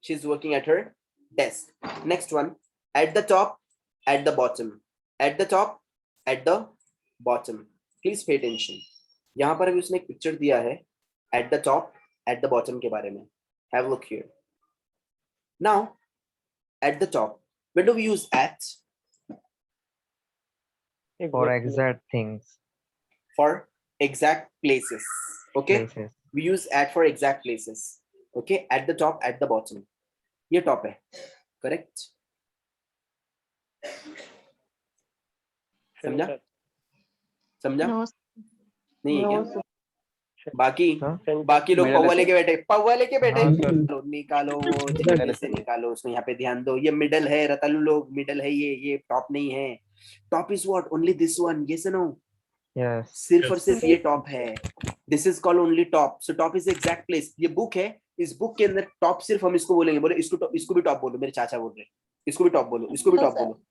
She's working at her desk. Next one. At the top, at the bottom. At the top, at the bottom. Please pay attention. यहाँ पर अभी उसने एक picture दिया है at the top, at the bottom के बारे में. Have a look here. Now, at the top, when do we use at? For exact things. For exact places. Okay? Places. We use at for exact places. Okay? At the top, at the bottom. ये top है. Correct? समझा? समझा? No. नहीं है No, क्या? sir. बाकी लोग पौवा लेके बैठे. पौवा लेके बैठे. हाँ, सर. चलो, निकालो वो जल्दी से निकालो उसको. यहाँ पे ध्यान दो. ये मिडल है रतालू लोग. मिडल है ये टॉप नहीं है. Top is what? Only this one. yes or no? Yes. सिर्फ और सिर्फ ये टॉप है. This is called only top. So top is exact place. ये बुक है. इस बुक के अंदर टॉप सिर्फ हम इसको बोलेंगे. बोले इसको भी टॉप बोलो. मेरे चाचा बोल रहे. इसको भी टॉप बोलो. इसको भी No, टॉप sir. बोलो.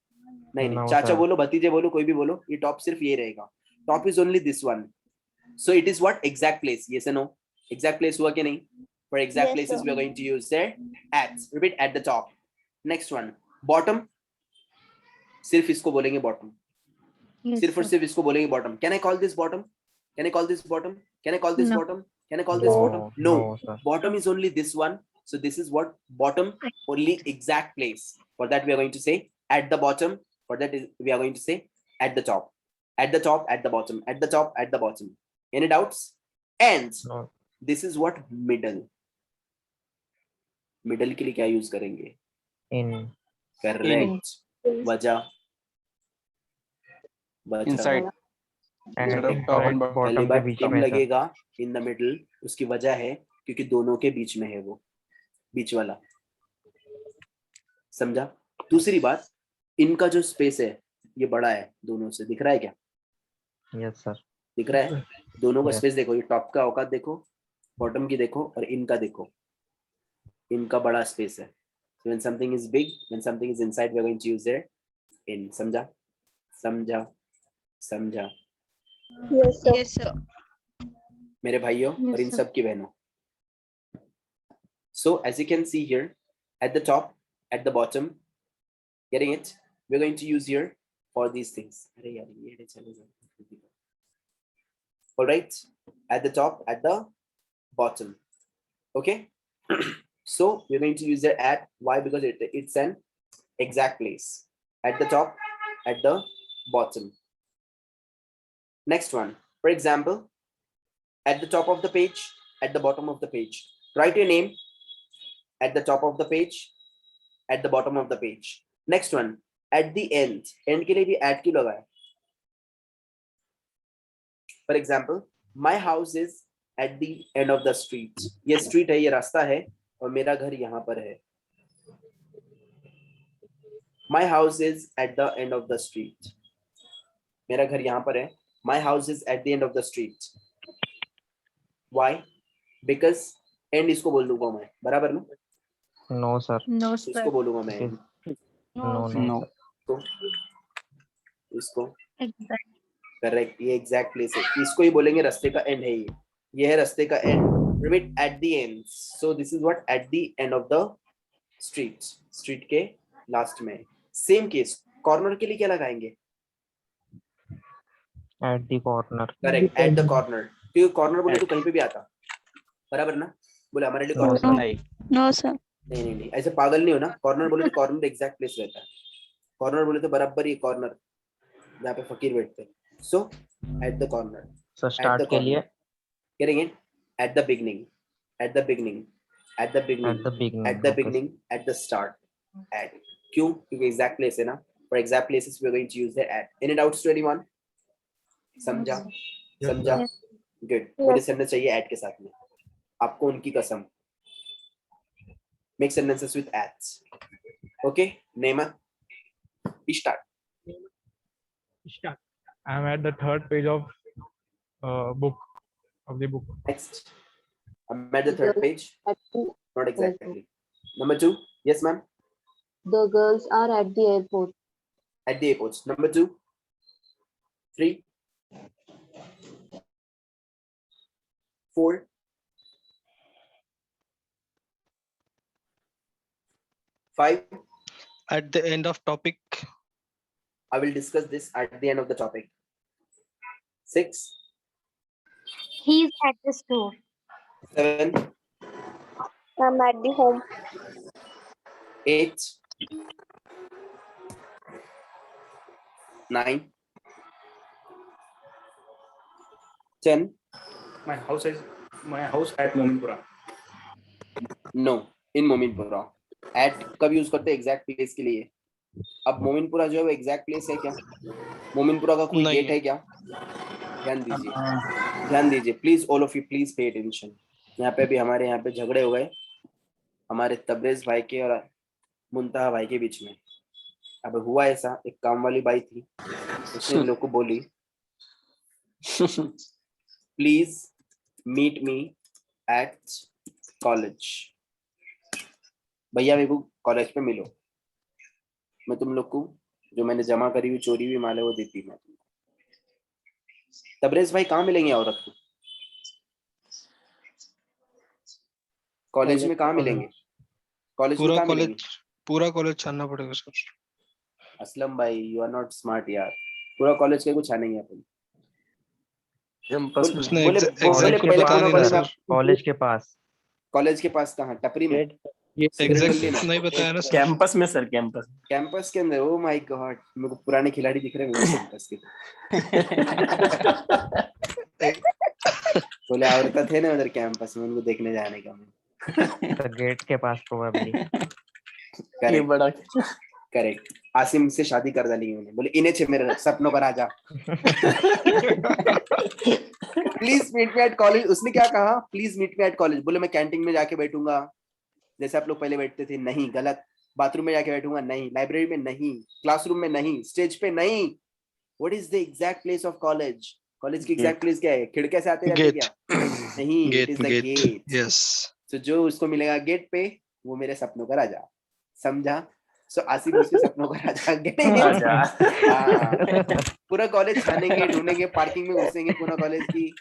नहीं No, चाचा sir. बोलो, भतीजे बोलो, कोई भी बोलो. ये टॉप सिर्फ ये रहेगा. Top is only this one. So it is what? Exact place. Yes or no? Exact place हुआ कि नहीं? For exact Yes, places sir. we are going to use there at. Repeat, at the top. Next one. Bottom. सिर्फ इसको बोलेंगे bottom. Yes, सिर्फ और sir. सिर्फ इसको बोलेंगे bottom. Can I call this bottom? Can I call this bottom? Can I call this No. bottom? Can I call this No, bottom? No. no, sir. Bottom is only this one. So this is what? Bottom. Only exact place. For that we are going to say at the bottom. For that we are going to say at the top. At the top, at the bottom. At the top, at the bottom. Any doubts? And No. this is what? Middle. Middle के लिए क्या use करेंगे? In. Correct. वजह. Inside. And Instead of in top right and bottom. पहली bottom के बार बीच कम में, sir. लगेगा in the middle. उसकी वजह है क्योंकि दोनों के बीच में है वो. बीच वाला. समझा? दूसरी बात, इनका जो स्पेस है ये बड़ा है दोनों से. दिख रहा है क्या? Yes, sir. दिख रहा है? दोनों का Yes. स्पेस देखो. ये टॉप का औकात देखो, बॉटम की देखो और इनका देखो. इनका बड़ा स्पेस है. So when something is big, when something is inside, we are going to use their in. समझा? समझा? समझा? Yes, sir. Yes, sir. मेरे भाइयों Yes, और इन sir. सब की बहनों. So as you can see here, at the top, at the bottom, getting it? We're going to use here for these things. अरे यार ये चले जाओ. All right, at the top, at the bottom. Okay. So we're going to use the at. Why? Because it's an exact place. At the top, at the bottom. Next one. For example, at the top of the page, at the bottom of the page. Write your name at the top of the page, at the bottom of the page. Next one. At the end. End के लिए भी at क्यों लगा है? For example, my house is at the end of the street. ये street है, ये रास्ता है और मेरा घर यहाँ पर है. My house is at the end of the street. मेरा घर यहाँ पर है. My house is at the end of the street. Why? Because end इसको बोल दूंगा मैं. बराबर ना? No, sir. No, sir. इसको बोलूंगा मैं. No, no. No. इसको Exact. करेक्ट, ये एग्जैक्ट प्लेस है, इसको ही बोलेंगे रास्ते का एंड है ये है रास्ते का and. Repeat at the end, so this is what at the end of the street, street के लास्ट में। सेम केस, कॉर्नर के लिए क्या लगाएंगे? At the corner. Correct, eight the corner, क्योंकि कॉर्नर बोले तो कहीं पे भी आता, बराबर ना? बोले हमारे लिए कॉर्नर, No, sir. नहीं ऐसे पागल नहीं हो ना, कॉर्नर बोले तो कॉर्नर एग्जैक्ट प्लेस रहता है, कॉर्नर बोले तो बराबर ही कॉर्नर जहाँ पे फकीर बैठते हैं। So at the corner, So start के लिए करेंगे at the beginning, at the beginning, at the at beginning, the beginning. At the Okay. Beginning, at the start, at. क्यों? क्योंकि एग्जैक्ट प्लेस है ना, for exact places we are going to use the at. Any doubts to anyone? समझा? समझा? Good. मुझे sentence चाहिए eight के साथ में, आपको उनकी कसम। Make sentences with ats, okay? नेमा, start. I'm at the third page of book of the book. Next, I'm at the third page. At the, Not exactly. Number 2, yes, ma'am. the girls are at the airport. At the airports. Number 2, 3, 4, 5. At the end of topic. I will discuss this at the end of the topic. 6, He's at the store. 7, I'm at the home. 8, 9, 10. My house at Mominpura. No, in Mominpura. At कब use करते हैं exact place के लिए? अब मोमिनपुरा जो है वो exact place है क्या? मोमिनपुरा का कोई नहीं गेट है क्या? ध्यान दीजिए, ध्यान दीजिए please, all of you please pay attention. यहाँ पे भी हमारे यहाँ पे झगड़े हो गए हमारे तबरेज भाई के और मुंतहा भाई के बीच में। अब हुआ ऐसा, एक काम वाली बाई थी, उसने इन लोग को बोली please meet me at college, भैया मेरे को कॉलेज पे मिलो, मैं तुम लोग को जो मैंने जमा करी हुई चोरी हुई माल है वो देती मैं। तबरेज भाई कहाँ मिलेंगे औरत को? कॉलेज में कहाँ मिलेंगे? कॉलेज में कहाँ मिलेंगे? पूरा कॉलेज छानना पड़ेगा सर। असलम भाई यू आर नॉट स्मार्ट यार, पूरा कॉलेज के कुछ नहीं है अपन। उसने बोले एग्जैक्ट पहले बता नहीं कॉलेज रहा में, सर। कॉलेज के पास कहाँ? टपरी में? एग्जैक्ट नहीं बताया ना सर। कैंपस में सर, कैंपस। कैंपस के अंदर? ओ माय गॉड, मेरे को पुराने खिलाड़ी दिख रहे हैं मेरे कैंपस के। बोले औरतें थे ना उधर कैंपस में, उनको देखने जाने का मैं। The gate के पास probably. ये बड़ा करेक्ट, आसिम से शादी कर डाली उन्होंने, बोले इन्हें छे मेरे सपनों का राजा। Please meet me at college. उसने क्या कहा? Please meet me at college. बोले मैं कैंटीन में जाके बैठूंगा जैसे आप लोग पहले बैठते थे? नहीं, गलत। बाथरूम में जाके बैठूंगा? नहीं। लाइब्रेरी में? नहीं। क्लासरूम में? नहीं। स्टेज पे? नहीं। What is the exact place of college? College की एग्जैक्ट प्लेस क्या है? खिड़की से आते जाते गेट। क्या? नहीं, it is the gate. Yes. तो जो उसको मिलेगा गेट पे वो मेरे सपनों का राजा, समझा? सो आसिफ उसके सपनों का राजा राजा। पूरा कॉलेज छानेंगे, ढूंढेंगे, पार्किंग में घुसेंगे पूरा कॉलेज की,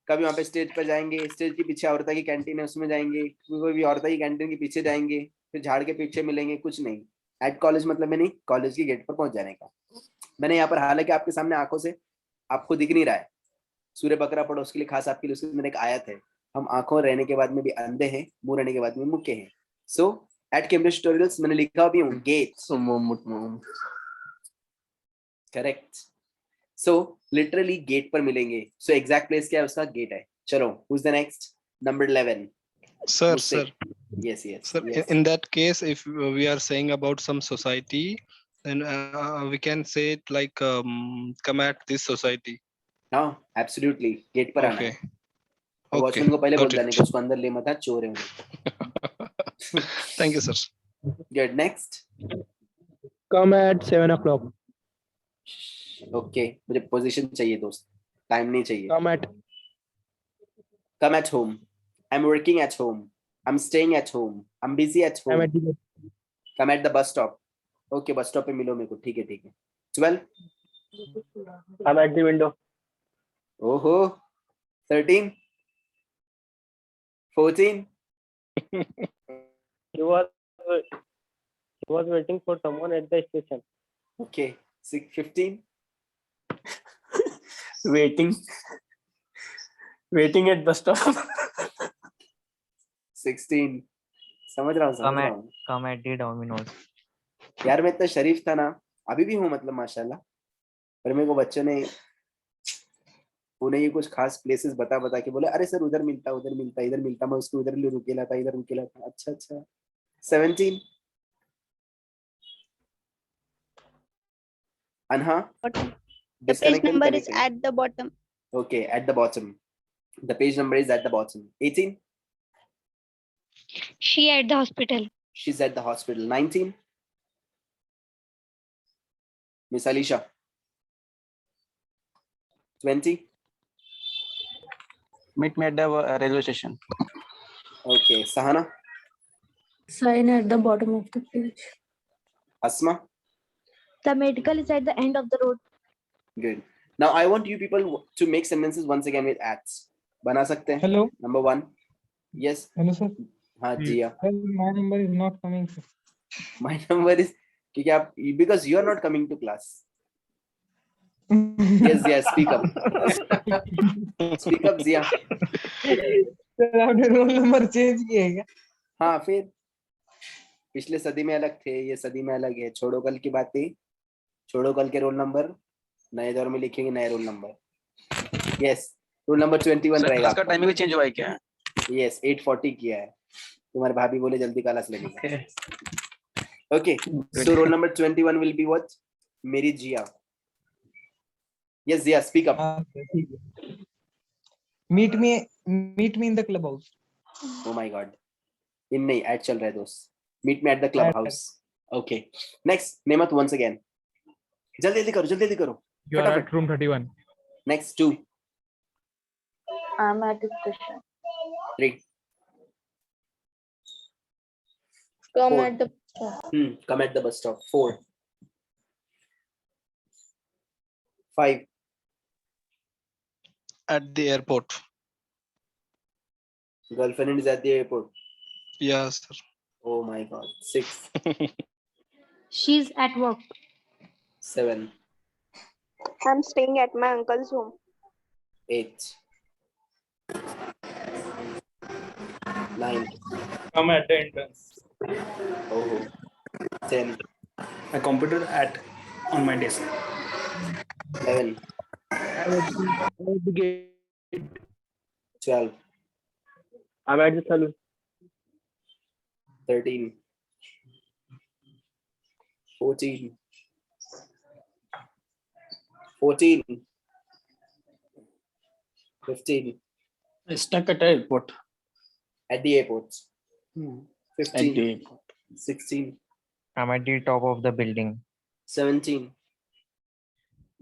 कभी वहाँ पे स्टेज पर जाएंगे, स्टेज के पीछे औरता की कैंटीन है उसमें जाएंगे, कोई भी औरता की कैंटीन के पीछे जाएंगे, फिर झाड़ के पीछे मिलेंगे, कुछ नहीं। एट कॉलेज मतलब मैंने कॉलेज की गेट पर पहुंच जाने का। मैंने यहाँ पर हालांकि आपके सामने आंखों से आपको दिख नहीं रहा है, सूर्य बकरा पढ़ो उसके लिए खास आपके लिए, उसके मैंने एक आयत है, हम आंखों रहने के बाद में भी अंधे हैं, मुंह रहने के बाद में मुक्के हैं। सो एट कैम्ब्रिज ट्यूटोरियल्स मैंने लिखा भी हूँ gate. Correct. So literally gate पर मिलेंगे। सो एग्जैक्ट प्लेस क्या है उसका? गेट है। चलो, who's the next? Number 11. Sir, Who's sir. Yes, yes. Sir, yes. in that case, if we are saying about some society, then we can say it like come at this society. हाँ, absolutely. Gate पर आना Okay. है। Watchman को पहले got बोल जाने it. को उसको अंदर ले मत आ, चोर है वो। Thank you, sir. Good. Next. Come at 7 o'clock. Okay. मुझे पोजीशन चाहिए दोस्त, टाइम नहीं चाहिए। Come at. Come at home. I'm working at home. I'm staying at home. I'm busy at home. I'm at the Come at the bus stop. Okay, bus stop पे मिलो मेरे को। ठीक है, ठीक है। 12. I'm at the window. ओहो 13 14 He was waiting for someone at the station. okay 15 waiting at bus stop. 16 समझ रहा हूँ Come at the Domino's. यार मैं इतना शरीफ था ना, अभी भी हूँ मतलब माशाल्लाह, पर मेरे को बच्चों ने उन्हें ये कुछ खास प्लेसेस बता के बोले अरे सर उधर मिलता इधर मिलता, मैं उसको उधर रुकेला था, इधर रुकेला था। अच्छा 17 अनहा The page number is at the bottom. okay at the bottom, the page number is at the bottom. 18 She at the hospital. she's at the hospital. 19 Miss Alisha. 20 Meet me at the railway station. okay Sahana. Sign at the bottom of the page. Asma. The medical is at the end of the road. Good. Now I want you people to make sentences once again with ats. बना सकते हैं? Hello. Number 1. Yes. Hello, sir. हाँ जिया. Sir, my number is not coming, sir. My number is क्योंकि आप because you are not coming to class. Yes, speak up. Speak up, Zia. Sir, आपने roll number change किया है क्या? हाँ फिर पिछले सदी में अलग थे, ये सदी में अलग है। छोड़ो कल की बात थी, छोड़ो कल के रोल नंबर, नए दौर में लिखेंगे नए roll number. Yes, role number 21 रहेगा। इसका टाइमिंग भी चेंज हुआ है क्या? यस, 8:40 किया है। तुम्हारे भाभी बोले जल्दी क्लास लेने का। Okay, so roll number 21 will be what? मेरी Jiya. Yes Jiya, speak up. Meet me in the clubhouse. Oh my God, in नहीं, ऐड चल रहा है दोस्त। Meet me at the clubhouse. Okay, next, Nemat once again. जल्दी जल्दी करो। You are at room 31. Next 2. I'm at the station. 3. Come 4. at the Come at the bus stop. 4. 5. At the airport. Girlfriend is at the airport. Yes, sir. Oh my God. 6. She's at work. 7. I'm staying at my uncle's home. 8. 9. Come at the entrance. Oh. 10. My computer on my desk. 11. 12. I'm at the salon. 13. 14. 15. Stuck at the airport. At the airport. At 15. the airport. 16. I'm at the top of the building. 17.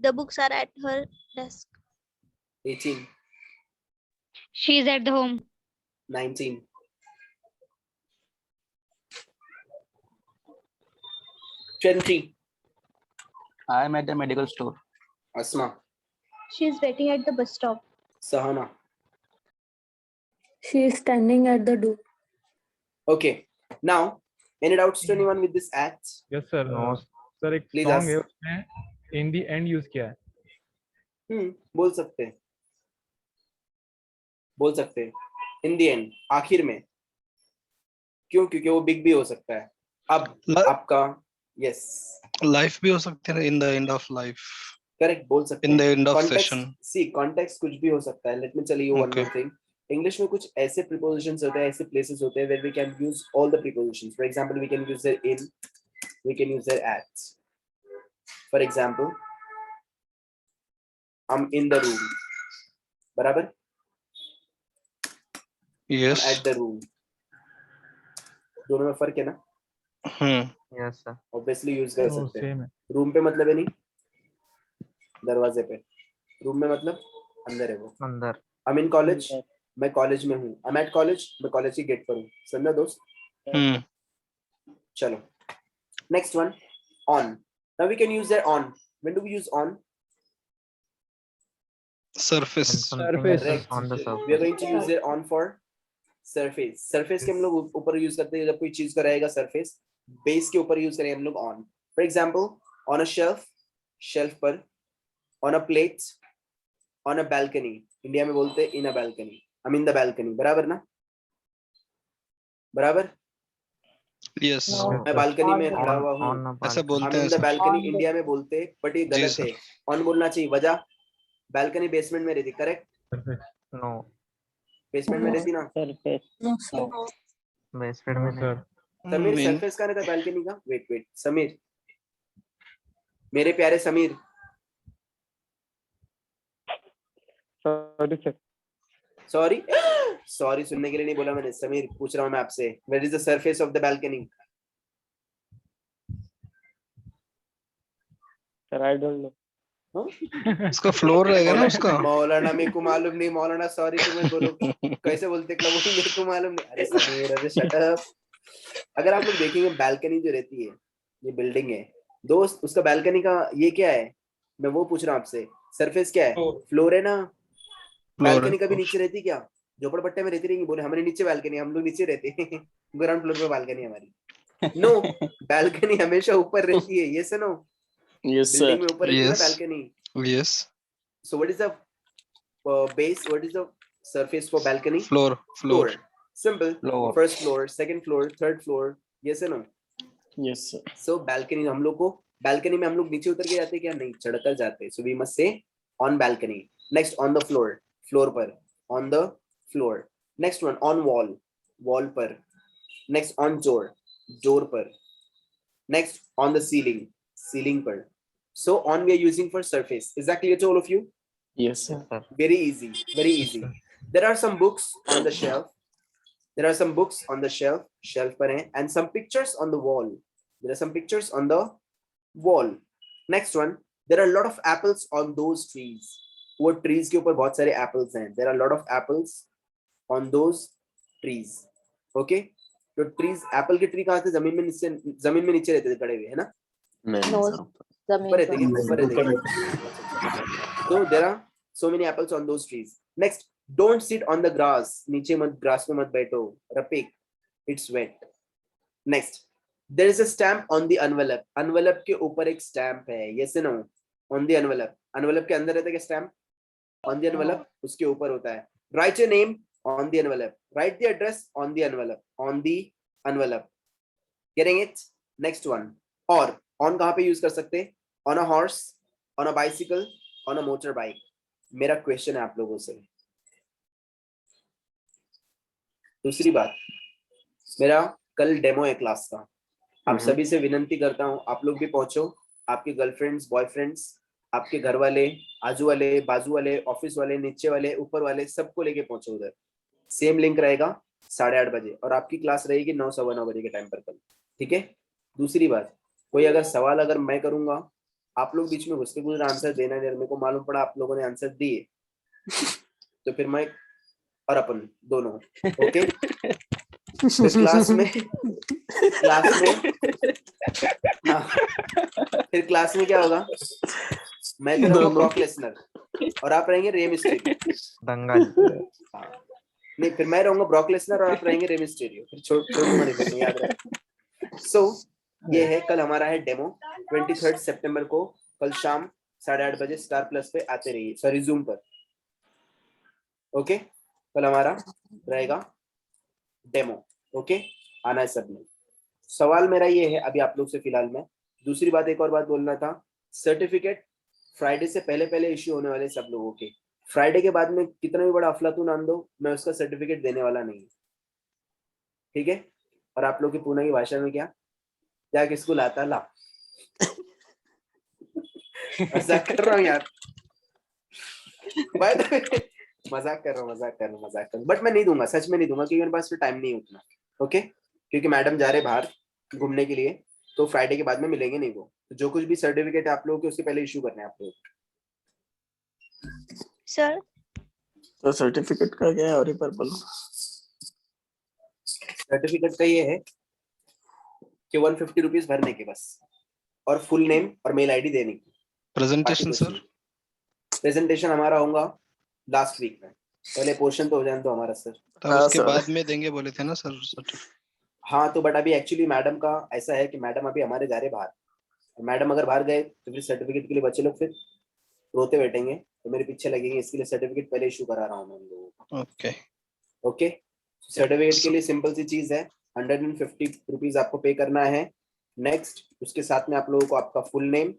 The books are at her desk. 18. She's at the home. 19. 20. I am at the medical store. Asma. She's waiting at the bus stop. Sahana. She is standing at the door. Okay. Now, any doubts to anyone with this act? Yes sir. No. Sir एक Please song ask. है उसमें in the end use किया है. बोल सकते हैं. बोल सकते हैं. In the end, आखिर में. क्यों? क्योंकि वो बिग भी हो सकता है. अब आपका yes. Life भी हो सकती है in the end of life. Correct, बोल सकते हैं. In the end of Context, session. See, context कुछ भी हो सकता है. Let me tell you one Okay. more thing. English में कुछ ऐसे prepositions होते हैं, ऐसे places होते हैं where we can use all the prepositions. For example, we can use their in, we can use their at. For example, I'm in the room. बराबर? Yes. At the room. दोनों में फर्क है ना? Yes, sir. Obviously use कर तो सकते हैं. सेम है. रूम पे मतलब है नहीं, दरवाजे पे. रूम में मतलब अंदर है वो. अंदर. I'm in college. मैं कॉलेज में हूँ. I'm at college. मैं कॉलेज की गेट पर हूँ. समझा दोस्त? चलो. Next one. On. Now we can use their on. When do we use on? when surface. something is Correct. on the We are surface. going to use it on for surface. surface के हम लोग ऊपर use करते हैं जब कोई चीज का रहेगा surface. base के ऊपर यूज करेंगे हम लोग on. For example, on a shelf, shelf पर, on a plate, on a balcony. India में बोलते हैं in a balcony. I'm in the balcony. बराबर ना? बराबर? Yes. मैं बालकनी में खड़ा हुआ हूँ. On a ऐसा balcony. बोलते I'm हैं in the sir. balcony. India में बोलते हैं, but ये जी गलत सर। है. On बोलना चाहिए. वजह? balcony basement में रहती, correct? No, basement में रहती ना? Surface. No, sir. basement No, में नहीं. sir. समीर Main- सरफेस का नहीं था बालकनी का. वेट समीर, मेरे प्यारे समीर, Sorry, sir. सॉरी सुनने के लिए नहीं बोला मैंने. समीर पूछ रहा हूँ मैं आपसे, where is the surface of the balcony? Sir, I don't know. उसका फ्लोर रहेगा ना उसका। मौलाना मेरे को मालूम नहीं. मौलाना सॉरी तुम्हें बोलो कैसे बोलते क्लब मेरे को मालूम नहीं. अरे समीर, अरे शट अप. अगर आप लोग देखेंगे बालकनी जो रहती है, ये बिल्डिंग है दोस्त, उसका बालकनी का ये क्या है, मैं वो पूछ रहा हूँ आपसे. सरफेस क्या है? फ्लोर है ना? बालकनी कभी नीचे रहती क्या? झोपड़पट्टे में रहती रहेंगी. बोले हमारे नीचे बालकनी, हम लोग नीचे रहते हैं. ग्राउंड फ्लोर पे बालकनी हमारी. नो, बालकनी हमेशा ऊपर रहती है. ये सुनो, Yes, बिल्डिंग sir. में ऊपर रहती है ना Yes. Balcony. Yes. So what is the base? What is the surface for balcony? Floor. Simple. Floor. First floor, second floor, third floor. Yes or no? Yes, sir. So balcony हम लोग को, balcony में हम लोग नीचे उतर के जाते हैं क्या? नहीं, चढ़कर जाते हैं. So we must say on balcony. Next on the floor, floor पर. On the floor. Next one on wall, wall पर. Next on door, door पर. Next on the ceiling, ceiling पर. So on we are using for surface. Is that clear to all of you? Yes, sir. Sir. Very easy, very easy. There are some books on the shelf. There are some books on the shelf, shelf पर हैं, and some pictures on the wall. There are some pictures on the wall. Next one, there are a lot of apples on those trees. वो trees के ऊपर बहुत सारे apples हैं. There are a lot of apples on those trees. Okay? तो trees, apple के tree कहाँ थे? जमीन में नीचे रहते थे खड़े हुए, है ना? No, ऊपर रहते zameen हैं, ऊपर रहते हैं. So there are so many apples on those trees. Next, don't sit on the grass. नीचे मत, grass में मत बैठो. Rafiq, it's wet. Next, there is a stamp on the envelope. Envelope के ऊपर एक stamp है. Yes or no? On the envelope. Envelope के अंदर रहता है क्या stamp? On the envelope, उसके ऊपर होता है. Write your name on the envelope. Write the address on the envelope. On the envelope. Getting it? Next one. और on कहाँ पे यूज कर सकते हैं? On a horse, on a bicycle, on a motorbike. मेरा क्वेश्चन है आप लोगों से. दूसरी बात, मेरा कल डेमो है क्लास का. आप सभी से विनंती करता हूं, आप लोग भी पहुंचो. आपके गर्लफ्रेंड्स, बॉयफ्रेंड्स, आपके घर वाले, आजू वाले, बाजू वाले, ऑफिस वाले, नीचे वाले, ऊपर वाले, सबको लेके पहुंचो उधर. सेम लिंक रहेगा 8:30 बजे और आपकी क्लास रहेगी 9, 9:15 बजे के टाइम पर कल. ठीक है? दूसरी बात, कोई अगर सवाल अगर मैं करूंगा, आप लोग बीच में घुस के कुछ आंसर देना नहीं. मेरे को मालूम पड़ा आप लोगों ने आंसर दिए, तो फिर मैं और अपन दोनों, ओके? तो क्लास में हाँ, फिर क्लास में क्या होगा? मैं तो रहूंगा ब्रॉक लेसनर और आप रहेंगे रे मिस्टीरियो. दंगल. नहीं, फिर मैं रहूंगा ब्रॉक लेसनर और आप रहेंगे रे मिस्टीरियो. फिर छोड़ूंगा नहीं, फिर याद रहे. सो ये है, कल हमारा है डेमो 23 सितंबर को, कल शाम 8:30 बजे स्टार प्लस पे आते रहिए, सॉरी जूम पर. ओके, कल हमारा रहेगा डेमो. ओके, आना है सबने. सवाल मेरा ये है अभी आप लोग से फिलहाल में. दूसरी बात, एक और बात बोलना था. सर्टिफिकेट फ्राइडे से पहले पहले इश्यू होने वाले सब लोगों के. फ्राइडे के बाद में कितना भी बड़ा अफलातून आन दो, मैं उसका सर्टिफिकेट देने वाला नहीं. ठीक है? और आप लोग की पुणे की भाषा में क्या जाके स्कूल आता ला. मजाक कर रहा हूँ यार, बाय द वे, मजाक कर रहा हूँ. बट मैं नहीं दूंगा, सच में नहीं दूंगा, क्योंकि मेरे पास फिर टाइम नहीं है उतना. ओके, क्योंकि मैडम जा रहे बाहर घूमने के लिए, तो फ्राइडे के बाद में मिलेंगे नहीं वो. तो जो कुछ भी सर्टिफिकेट आप लोगों के उससे पहले इशू करने हैं आप लोग. सर तो सर्टिफिकेट का क्या है और पर्पल? सर्टिफिकेट का ये है कि 150 रुपीज भरने के बस, और फुल नेम और मेल आईडी देने की. Presentation sir. प्रेजेंटेशन हमारा होगा लास्ट वीक में। पहले पोर्शन तो हो जाए तो हमारा सर। तब हाँ, उसके सर। बाद में देंगे बोले थे ना सर सर्टिफिकेट। हाँ तो बट अभी एक्चुअली मैडम का ऐसा है कि मैडम अभी हमारे जा रहे बाहर। मैडम अगर बाहर गए तो फिर सर्टिफिकेट के लिए बच्चे लोग फिर रोते बैठेंगे, तो मेरे पीछे लगेंगे, इसके लिए सर्टिफिकेट पहले इशू करा रहा हूँ मैं उन लोगों को। ओके ओके, सर्टिफिकेट के लिए सिंपल सी चीज है, 150 रुपीज आपको पे करना है। नेक्स्ट, उसके साथ में आप लोगों को आपका फुल नेम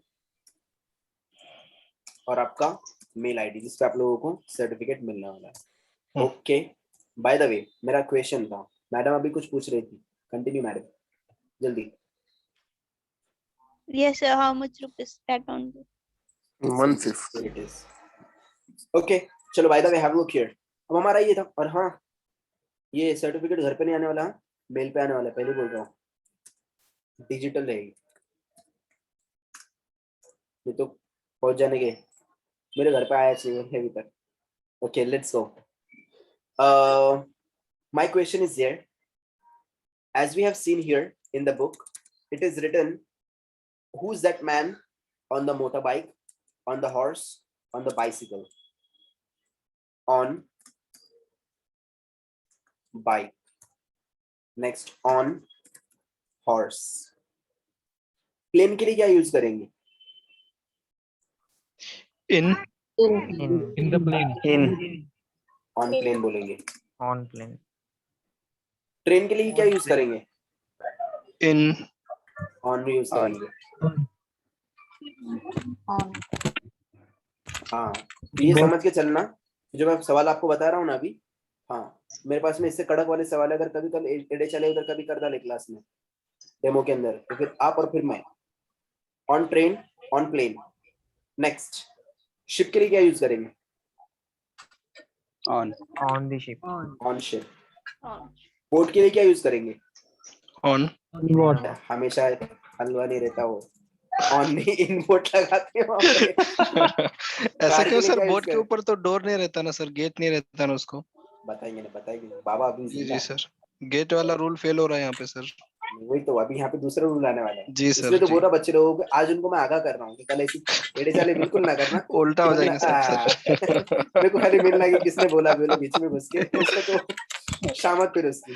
और आपका मेल आईडी जिस पे आप लोगों को सर्टिफिकेट मिलने वाला है। ओके, बाय द वे मेरा क्वेश्चन था, मैडम अभी कुछ पूछ रही थी, कंटिन्यू मैडम जल्दी। Yes, sir. How much rupees that on? 150. It is. Okay चलो, bye the way have a look here. अब हमारा ये था, और हाँ ये सर्टिफिकेट घर पे नहीं आने वाला, मेल पे आने वाला है, पहले बोल रहा हूँ, डिजिटल रहेगी, ये तो पहुंच जाने के मेरे घर पे आया चाहिए अभी तक। Okay let's go. My question is here, as we have seen here in the book, it is written, who's that man on the motorbike, on the horse, on the bicycle? On bike. Next, on horse. Plane के लिए क्या use करेंगे? In In the plane. On plane बोलेंगे। On plane. Train के लिए क्या use करेंगे? In on use करेंगे। On. हाँ ये समझ के चलना, जो मैं सवाल आपको बता रहा हूँ ना अभी, हाँ मेरे पास में इससे कड़क वाले सवाल है, अगर कभी कल एड़े चले उधर कभी कर डाले क्लास में डेमो के अंदर, तो फिर आप और फिर मैं। On train, on plane. Next, ship के लिए क्या यूज करेंगे? On. On the ship. On ship. Boat के लिए क्या यूज करेंगे? On What? हमेशा हलवा नहीं रहता वो, ऑन नहीं, इन बोट लगाते हैं वहाँ पे। ऐसा कार के क्यों लिए सर? क्या यूज बोट के करें? ऊपर तो डोर नहीं रहता ना सर, गेट नहीं रहता ना उसको। बताएंगे ना, बताएंगे बाबा अभी जी जिंदा जी है। सर, गेट वाला रूल फेल हो रहा है यहाँ पे सर। वही तो, अभी यहाँ पे दूसरा रूल आने वाला है, जी सर इसलिए तो जी, बोल रहा बच्चे लोगों को, आज उनको मैं आगाह कर रहा हूँ कि कल ऐसी एड़े चाले बिल्कुल ना करना। उल्टा हो जाएंगे सब मेरे को खाली मिलना कि किसने बोला बोले बीच में घुस के, उसका तो शामत फिर उसकी।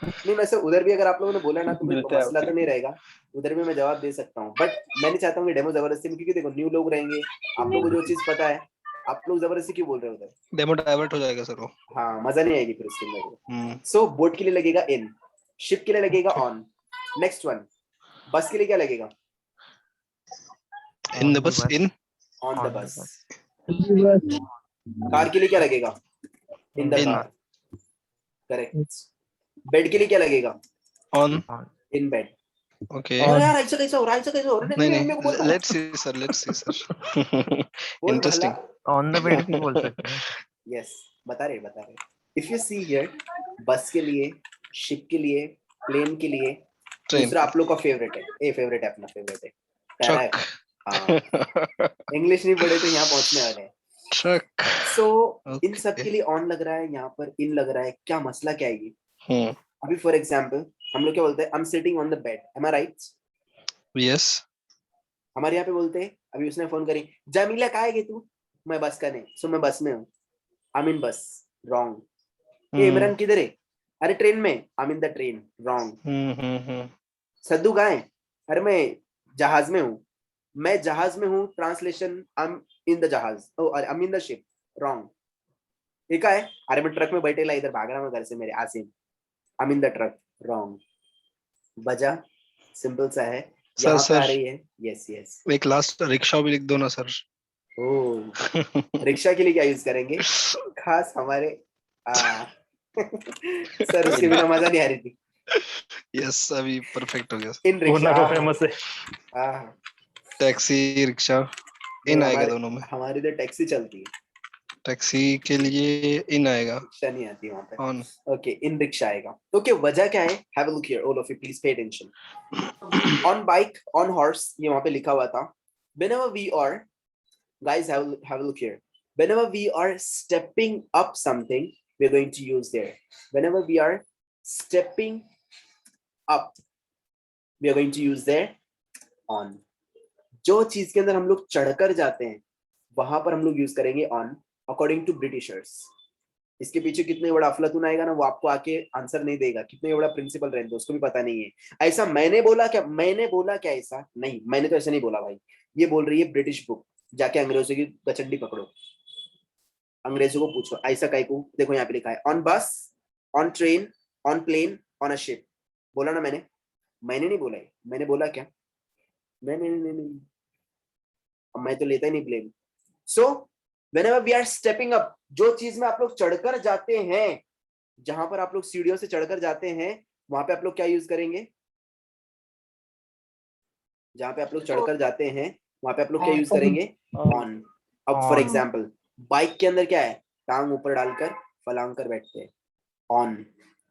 नहीं वैसे उधर भी अगर आप लोगों ने बोला ना तो मिलते हैं मसला तो नहीं रहेगा, उधर भी मैं जवाब दे सकता हूँ, बट मैं नहीं चाहता हूँ कि डेमो जबरदस्ती में, क्योंकि देखो न्यू लोग रहेंगे, आप लोगों को जो चीज पता है, आप लोग जबरदस्ती क्यों बोल रहे हो उधर? डेमो डाइवर्ट हो जाएगा सर वो। हाँ मजा नहीं आएगी फिर उसके अंदर। सो बोट के लिए लगेगा इन, शिप के लिए लगेगा ऑन। नेक्स्ट वन, बस के लिए क्या लगेगा? In the bus, in on the On the बस। bus. कार के लिए क्या लगेगा? In the In. Car. Correct. Bed के लिए क्या लगेगा? ऑन। In bed. ओके अरे यार ऐसा कैसा हो रहा है, ऐसा कैसा हो रहा है? नहीं मेरे को बोल नहीं, रहा let's see sir, let's see sir. बोल इंटरेस्टिंग। On the bed भी बोल सकते हैं. यस बता रहे। इफ यू सी हियर, बस के लिए, शिप के लिए, प्लेन के लिए, ट्रेन, दूसरा आप लोग का फेवरेट है, ए फेवरेट है अपना, फेवरेट है ट्रक। हाँ इंग्लिश नहीं पढ़े तो यहाँ पहुंचने वाले हैं। ट्रक। सो इन सब के लिए ऑन लग रहा है, यहाँ पर इन लग रहा है, क्या मसला क्या है ये? अभी फॉर एग्जाम्पल हम लोग क्या बोलते हैं? I am sitting on the bed, am I right? Yes. हमारे यहाँ पे बोलते हैं, अभी उसने फोन करी, जामिला कहाँ है तू? मैं बस का नहीं, सो मैं बस में हूँ, आई मीन बस, रॉन्ग। ए इमरान किधर है? अरे ट्रेन में, I mean the train, wrong. Saddu कहाँ है? अरे मैं जहाज में हूँ, मैं जहाज में हूँ, translation I am in the जहाज, oh I am in the ship, wrong. ये क्या है? अरे मैं ट्रक में बैठेला, इधर भाग रहा हूँ घर से मेरे आसिम, आई मीन द ट्रक, रॉन्ग। वजह सिंपल सा है, सर यहाँ पे आ सर रही है। Yes yes. एक लास्ट रिक्शा भी लिख दो ना सर। ओ रिक्शा के लिए क्या यूज करेंगे? खास हमारे सर उसके बिना मजा नहीं आ रही थी। यस अभी परफेक्ट हो गया। इन रिक्शा का फेमस है। टैक्सी रिक्शा इन आएगा दोनों में। हमारी इधर टैक्सी चलती है, टैक्सी के लिए इन आएगा, रिक्शा नहीं आती वहां पे। ऑन। ओके इन रिक्शा आएगा। ओके वजह क्या है? Have a look here all of you, please pay attention. On bike, on horse, ये वहां पे लिखा हुआ था। Whenever we are, guys have a look here, whenever we are stepping up something, we're going to use there. Whenever we are stepping up, we are going to use there on. जो चीज के अंदर हम लोग चढ़कर जाते हैं वहां पर हम लोग यूज करेंगे on. According to Britishers. इसके पीछे कितने बड़ा अफलातून आएगा ना, वो आपको आके आंसर नहीं देगा। कितने बड़ा प्रिंसिपल रहने दो, उसको भी पता नहीं है। ऐसा मैंने बोला क्या, मैंने बोला क्या ऐसा नहीं, मैंने तो ऐसा नहीं बोला भाई। ये बोल रही है ब्रिटिश बुक। जाके अंग्रेजों की कचंडी पकड़ो, अंग्रेजों को पूछो ऐसा काय को। देखो यहाँ पे लिखा है on bus, on train, on plane, on a ship. बोला ना मैंने नहीं बोला है। मैंने बोला क्या, नहीं, अब मैं तो लेता ही नहीं blame. So whenever we are stepping up, जो चीज में आप लोग चढ़कर जाते हैं, जहां पर आप लोग सीढ़ियों से चढ़कर जाते हैं, वहां पे आप लोग क्या यूज करेंगे? जहां पे आप लोग चढ़कर जाते हैं वहां पे आप लोग क्या यूज करेंगे? ऑन। अब फॉर On. एग्जाम्पल बाइक के अंदर क्या है, टांग ऊपर डालकर फलांग कर बैठते हैं, ऑन।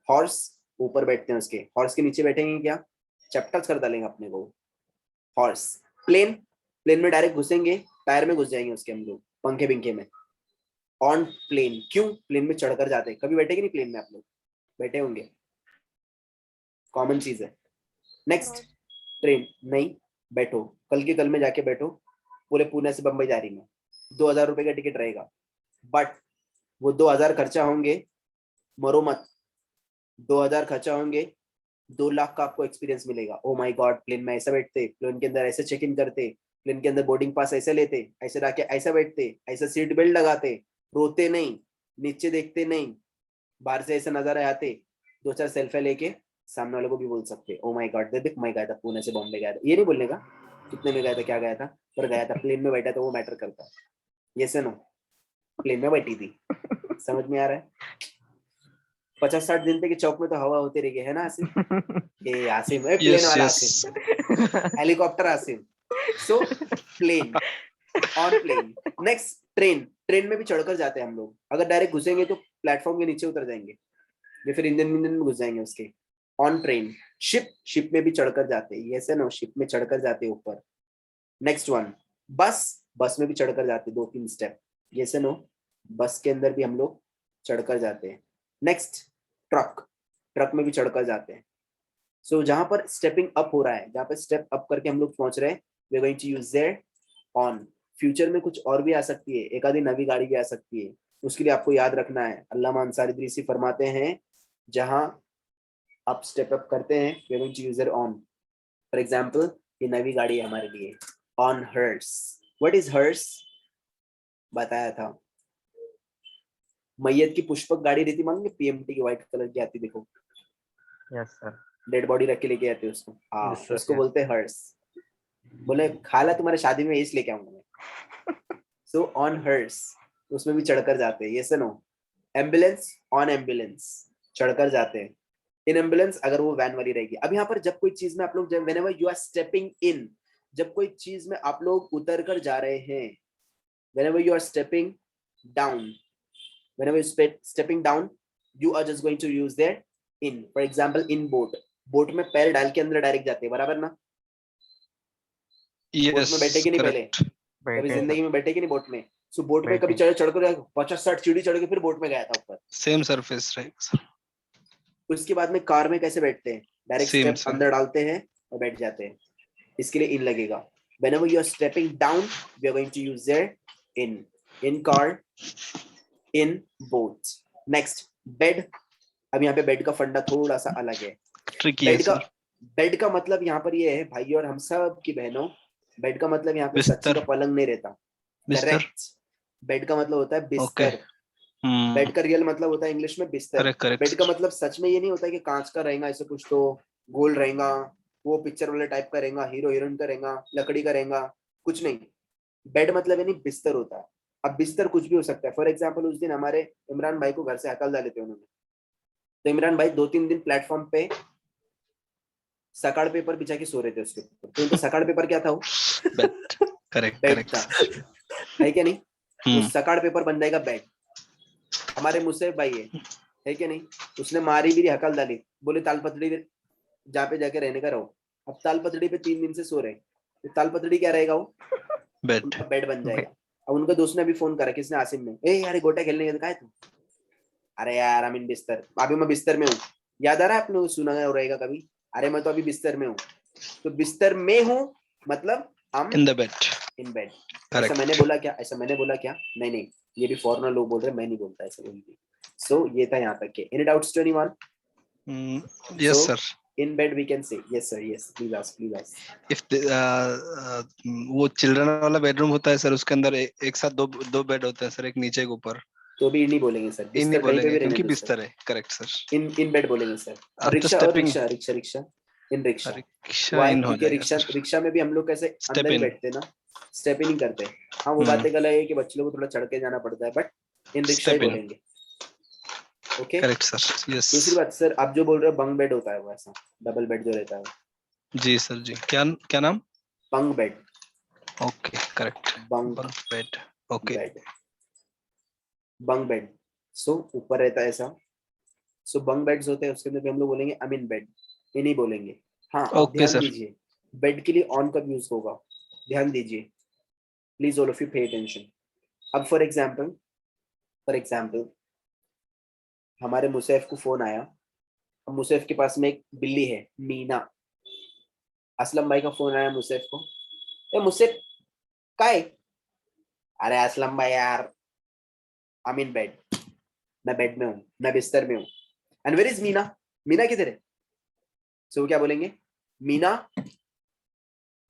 हॉर्स ऊपर बैठते हैं, उसके हॉर्स के नीचे बैठेंगे क्या, चैप्टर्स कर डालेंगे अपने को। हॉर्स। प्लेन में डायरेक्ट घुसेंगे, टायर में घुस जाएंगे उसके हम लोग, पंखे बिंखे में। ऑन प्लेन, क्यों? प्लेन में चढ़कर जाते हैं। कभी बैठे कि नहीं प्लेन में आप लोग? बैठे होंगे, कॉमन चीज है। नेक्स्ट ट्रेन, नहीं बैठो, कल के कल में जाके बैठो, पूरे पुणे से बंबई जा रही है, 2000 रुपए का टिकट रहेगा, बट वो 2000 खर्चा होंगे, मरो मत, 2000 खर्चा होंगे, 2 लाख का आपको एक्सपीरियंस मिलेगा। ओ माय गॉड, प्लेन में ऐसा बैठते, प्लेन के अंदर ऐसे चेक इन करते, प्लेन के अंदर बोर्डिंग पास ऐसे लेते, ऐसे रख के ऐसा बैठते, ऐसा सीट बेल्ट लगाते, रोते नहीं, नीचे देखते नहीं, बाहर से ऐसा नजारा आते, 2-4 सेल्फी लेके सामने वाले को भी बोल सकते, ओ माय गॉड देख मैं गया था पुणे से बॉम्बे गया था। ये नहीं बोलने का कितने में गया था, क्या गया था, पर गया था, प्लेन में बैठा था, वो मैटर करता है। ये से नो, प्लेन में बैठी थी, समझ में आ रहा है? 50-60 दिन तक चौक में तो हवा होती रही है ना आसिम? ये आसिम प्लेन वाला Asim, helicopter Asim. So plane, on plane. Next train में भी चढ़कर जाते हैं हम लोग। अगर डायरेक्ट घुसेंगे तो प्लेटफॉर्म के नीचे उतर जाएंगे, या फिर इंजन में घुस जाएंगे उसके। On train. शिप में भी चढ़कर जाते हैं, ये से नो, शिप में चढ़कर जाते हैं ऊपर। नेक्स्ट वन, बस में भी चढ़कर जाते हैं, 2-3 स्टेप, ये से नो, बस के अंदर भी हम लोग चढ़कर जाते हैं। नेक्स्ट ट्रक में भी चढ़कर जाते हैं। सो जहां पर स्टेपिंग अप हो रहा है, जहां पर स्टेप अप करके हम लोग पहुंच रहे हैं, we are going to use there on. Future में कुछ और भी आ सकती है, एक आधी नवी गाड़ी भी आ सकती है, उसके लिए आपको याद रखना है, अल्लामा अंसारी इदरीसी फरमाते हैं जहां आप स्टेप अप करते हैं, we are going to use there on. For example ये नवी गाड़ी है हमारे लिए, on hearse. What is hearse? बताया था, मैयत की पुष्पक गाड़ी रहती, मालूम है? पीएमटी की व्हाइट कलर की आती, देखो, Yes, sir. डेड बॉडी रख के लेके आते हैं उसको, हाँ Yes, sir, उसको yes. बोलते हैं हर्स। बोले खाला तुम्हारे शादी में इस लेके आऊंगा मैं। सो ऑन हर्स, उसमें भी चढ़कर जाते हैं, ये से नो। एम्बुलेंस, ऑन एम्बुलेंस, चढ़कर जाते हैं। इन एम्बुलेंस अगर वो वैन वाली रहेगी। अब यहाँ पर जब कोई चीज में आप लोग, whenever you are stepping in, जब कोई चीज में आप लोग उतर कर जा रहे हैं, whenever you are stepping down, whenever you stepping down, you are just going to use their in. For example, in boat में पैर डाल के अंदर डायरेक्ट जाते हैं, बराबर ना? बोट Yes, में बैठे कि नहीं correct. पहले? कभी Wait, जिंदगी में बैठे कि नहीं बोट में? सो बोट में कभी बैठे। चढ़ कर 50-60 सीढ़ी चढ़ के फिर बोट में गया था ऊपर। Same surface, right? उसके बाद में कार में कैसे बैठते हैं? Direct Same, step same. अंदर डालते हैं और बैठ जाते हैं, इसके लिए इन लगेगा। Whenever you are stepping down, we are going to use their in car, in boat. Next, bed. अब यहाँ पे बेड का फंडा थोड़ा सा अलग है। Tricky है sir. बेड का मतलब यहाँ पर ये है भाई और हम सब की बहनों, बेड का मतलब यहाँ पे बिस्तर। सच्ची का पलंग नहीं रहता। बिस्तर. करेक्ट, बेड का मतलब होता है बिस्तर। Hmm. बेड का रियल मतलब होता है इंग्लिश में बिस्तर। Correct, correct. बेड का मतलब सच में ये नहीं होता कि कांच का रहेगा, ऐसे कुछ तो गोल रहेगा, वो पिक्चर वाले टाइप का रहेगा, हीरो हीरोइन का रहेगा, लकड़ी का रहेगा, कुछ नहीं। बेड मतलब यानी बिस्तर होता है। अब बिस्तर कुछ भी हो सकता है। फॉर एग्जाम्पल उस दिन हमारे इमरान भाई को घर से हकल डाले थे उन्होंने, तो इमरान भाई 2-3 दिन प्लेटफॉर्म पे सकाड़ पेपर बिछा के सो रहे थे उसके ऊपर। तो उनका सकाड़ पेपर क्या था? वो Bed. Correct, bed correct. था, है क्या नहीं? Hmm. उस सकाड़ पेपर बन जाएगा बेड। हमारे मुसैब भाई है क्या नहीं? उसने मारी भी हकल डाली, बोले तालपत्री जहाँ पे जाके रहने का रहो। अब तालपत्री पे 3 दिन से सो रहे, तो तालपत्री क्या रहेगा? वो Bed. बेड बन जाएगा। अब उनका दोस्त ने अभी फोन करा, किसने? आसिम ने, ए यार गोटा खेलने गया, कहा है तू? अरे यार हम इन बिस्तर, अभी मैं बिस्तर में हूँ। याद आ रहा है आपने सुना रहेगा कभी? अरे मैं तो अभी बिस्तर में हूँ। तो बिस्तर में हूँ मतलब हम In the bed. In bed. Correct. ऐसा मैंने बोला क्या? नहीं नहीं, ये भी फॉरेनर लोग बोल रहे हैं, मैं नहीं बोलता ऐसा कोई भी। सो ये था यहाँ तक के। Any doubts to anyone? Yes, So, sir. In bed we can say yes sir, yes, please ask, please ask. If वो चिल्ड्रन वाला बेडरूम होता है सर, उसके अंदर एक साथ दो बेड होते हैं सर, एक नीचे एक ऊपर। तो भी नहीं बोलेंगे सर, इन नहीं बिस्तर कहीं पे बोलेंगे भी रहने क्योंकि दो बिस्तर सर। है। Correct sir. इन बेड बोलेंगे सर। अब तो रिक्शा और stepping- rickshaw rickshaw rickshaw in rickshaw. Rickshaw Why? इन हो क्योंकि जाएगा रिक्शा सर। रिक्शा में भी हम लोग कैसे Step अंदर ही in. बैठते हैं ना, स्टेप इन नहीं करते। हाँ वो बातें गलत है कि बच्चे लोगों को थोड़ा चढ़ के जाना पड़ता है, but in rickshaw he Step in. बोलेंगे। Okay, correct sir. यस दूसरी बात सर, आप जो बोल रहे हो बंक बेड होता है वो ऐसा, डबल बेड जो रहता है, जी सर जी। क्या नाम? Bunk bed. Okay correct. Bunk bed. Okay bed, bunk bed. So ऊपर रहता है ऐसा। सो बंक बेड्स होते हैं, उसके अंदर भी हम लोग बोलेंगे आई मीन बेड, ये नहीं बोलेंगे। हाँ आप ओके ध्यान सर। दीजिए, बेड के लिए ऑन कब यूज होगा, ध्यान दीजिए please, all of you pay attention. अब फॉर एग्जाम्पल हमारे मुसैफ को फोन आया, अब मुसैफ के पास में एक बिल्ली है मीना। असलम भाई का फोन आया मुसैफ को, ए मुसैफ काय, अरे असलम भाई यार आई मीन बेड, मैं बेड में हूँ, मैं बिस्तर में हूँ। And where is Meena, Meena किधर है? सो वो क्या बोलेंगे, मीना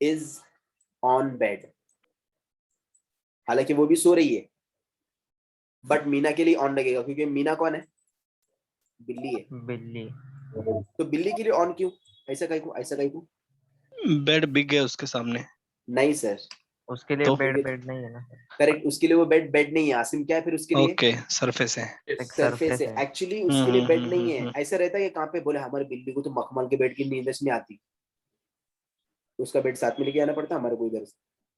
इज ऑन बेड। हालांकि वो भी सो रही है, बट मीना के लिए ऑन लगेगा, क्योंकि मीना कौन है, बिल्ली है। बिल्ली। तो बिल्ली के लिए ऑन क्यों, ऐसा कहीं को, ऐसा कहीं को? बेड बिग है उसके सामने। नहीं सर, उसके लिए तो? बेड नहीं है ना सर। करेक्ट, उसके लिए वो बेड नहीं है। आसिम क्या है फिर उसके लिए? ओके सरफेस है। एक सरफेस है। है। एक्चुअली उसके लिए बेड नहीं है। हम्म। ऐसा रहता है कि कहाँ पे बोले हमारे बिल्ली को तो मखमल के बेड की नींद नहीं आती, उसका बेड साथ में लेके आना पड़ता। हमारे को इधर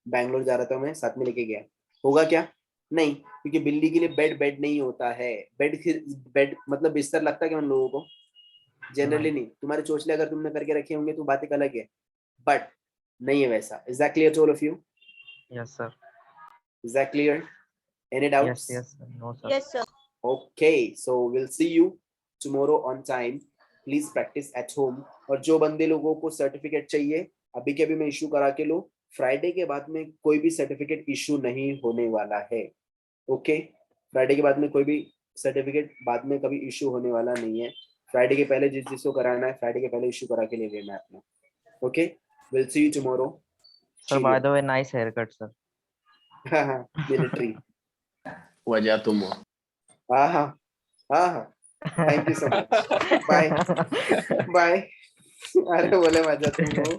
बैंगलोर जा रहा था, मैं साथ में लेके गया, होगा क्या? नहीं, क्योंकि बिल्ली के लिए बेड नहीं होता है। बेड मतलब बिस्तर लगता है क्या उन लोगों को? जनरली नहीं। तुम्हारे चोचले अगर तुमने करके रखे होंगे तो बात एक अलग है, बट नहीं है वैसा। Is that clear to all of you? Yes sir. Is that clear? Any doubts? Yes no sir. Yes, sir. Okay, so we'll see you tomorrow on time. Please practice at home. और जो बंदे लोगों को certificate चाहिए अभी के अभी मैं इशू करा के लो। फ्राइडे के बाद में कोई भी सर्टिफिकेट इशू नहीं होने वाला है। ओके, फ्राइडे के बाद में कोई भी सर्टिफिकेट बाद में कभी इशू होने वाला नहीं है। फ्राइडे के पहले जिसको कराना है फ्राइडे के पहले इशू करा के ले लेना है अपना। Okay, will see you tomorrow sir by the way nice hair cut sir. Military. वजह तुम हो। हाँ, thank you so much, bye bye. अरे बोले मजा तुम हो।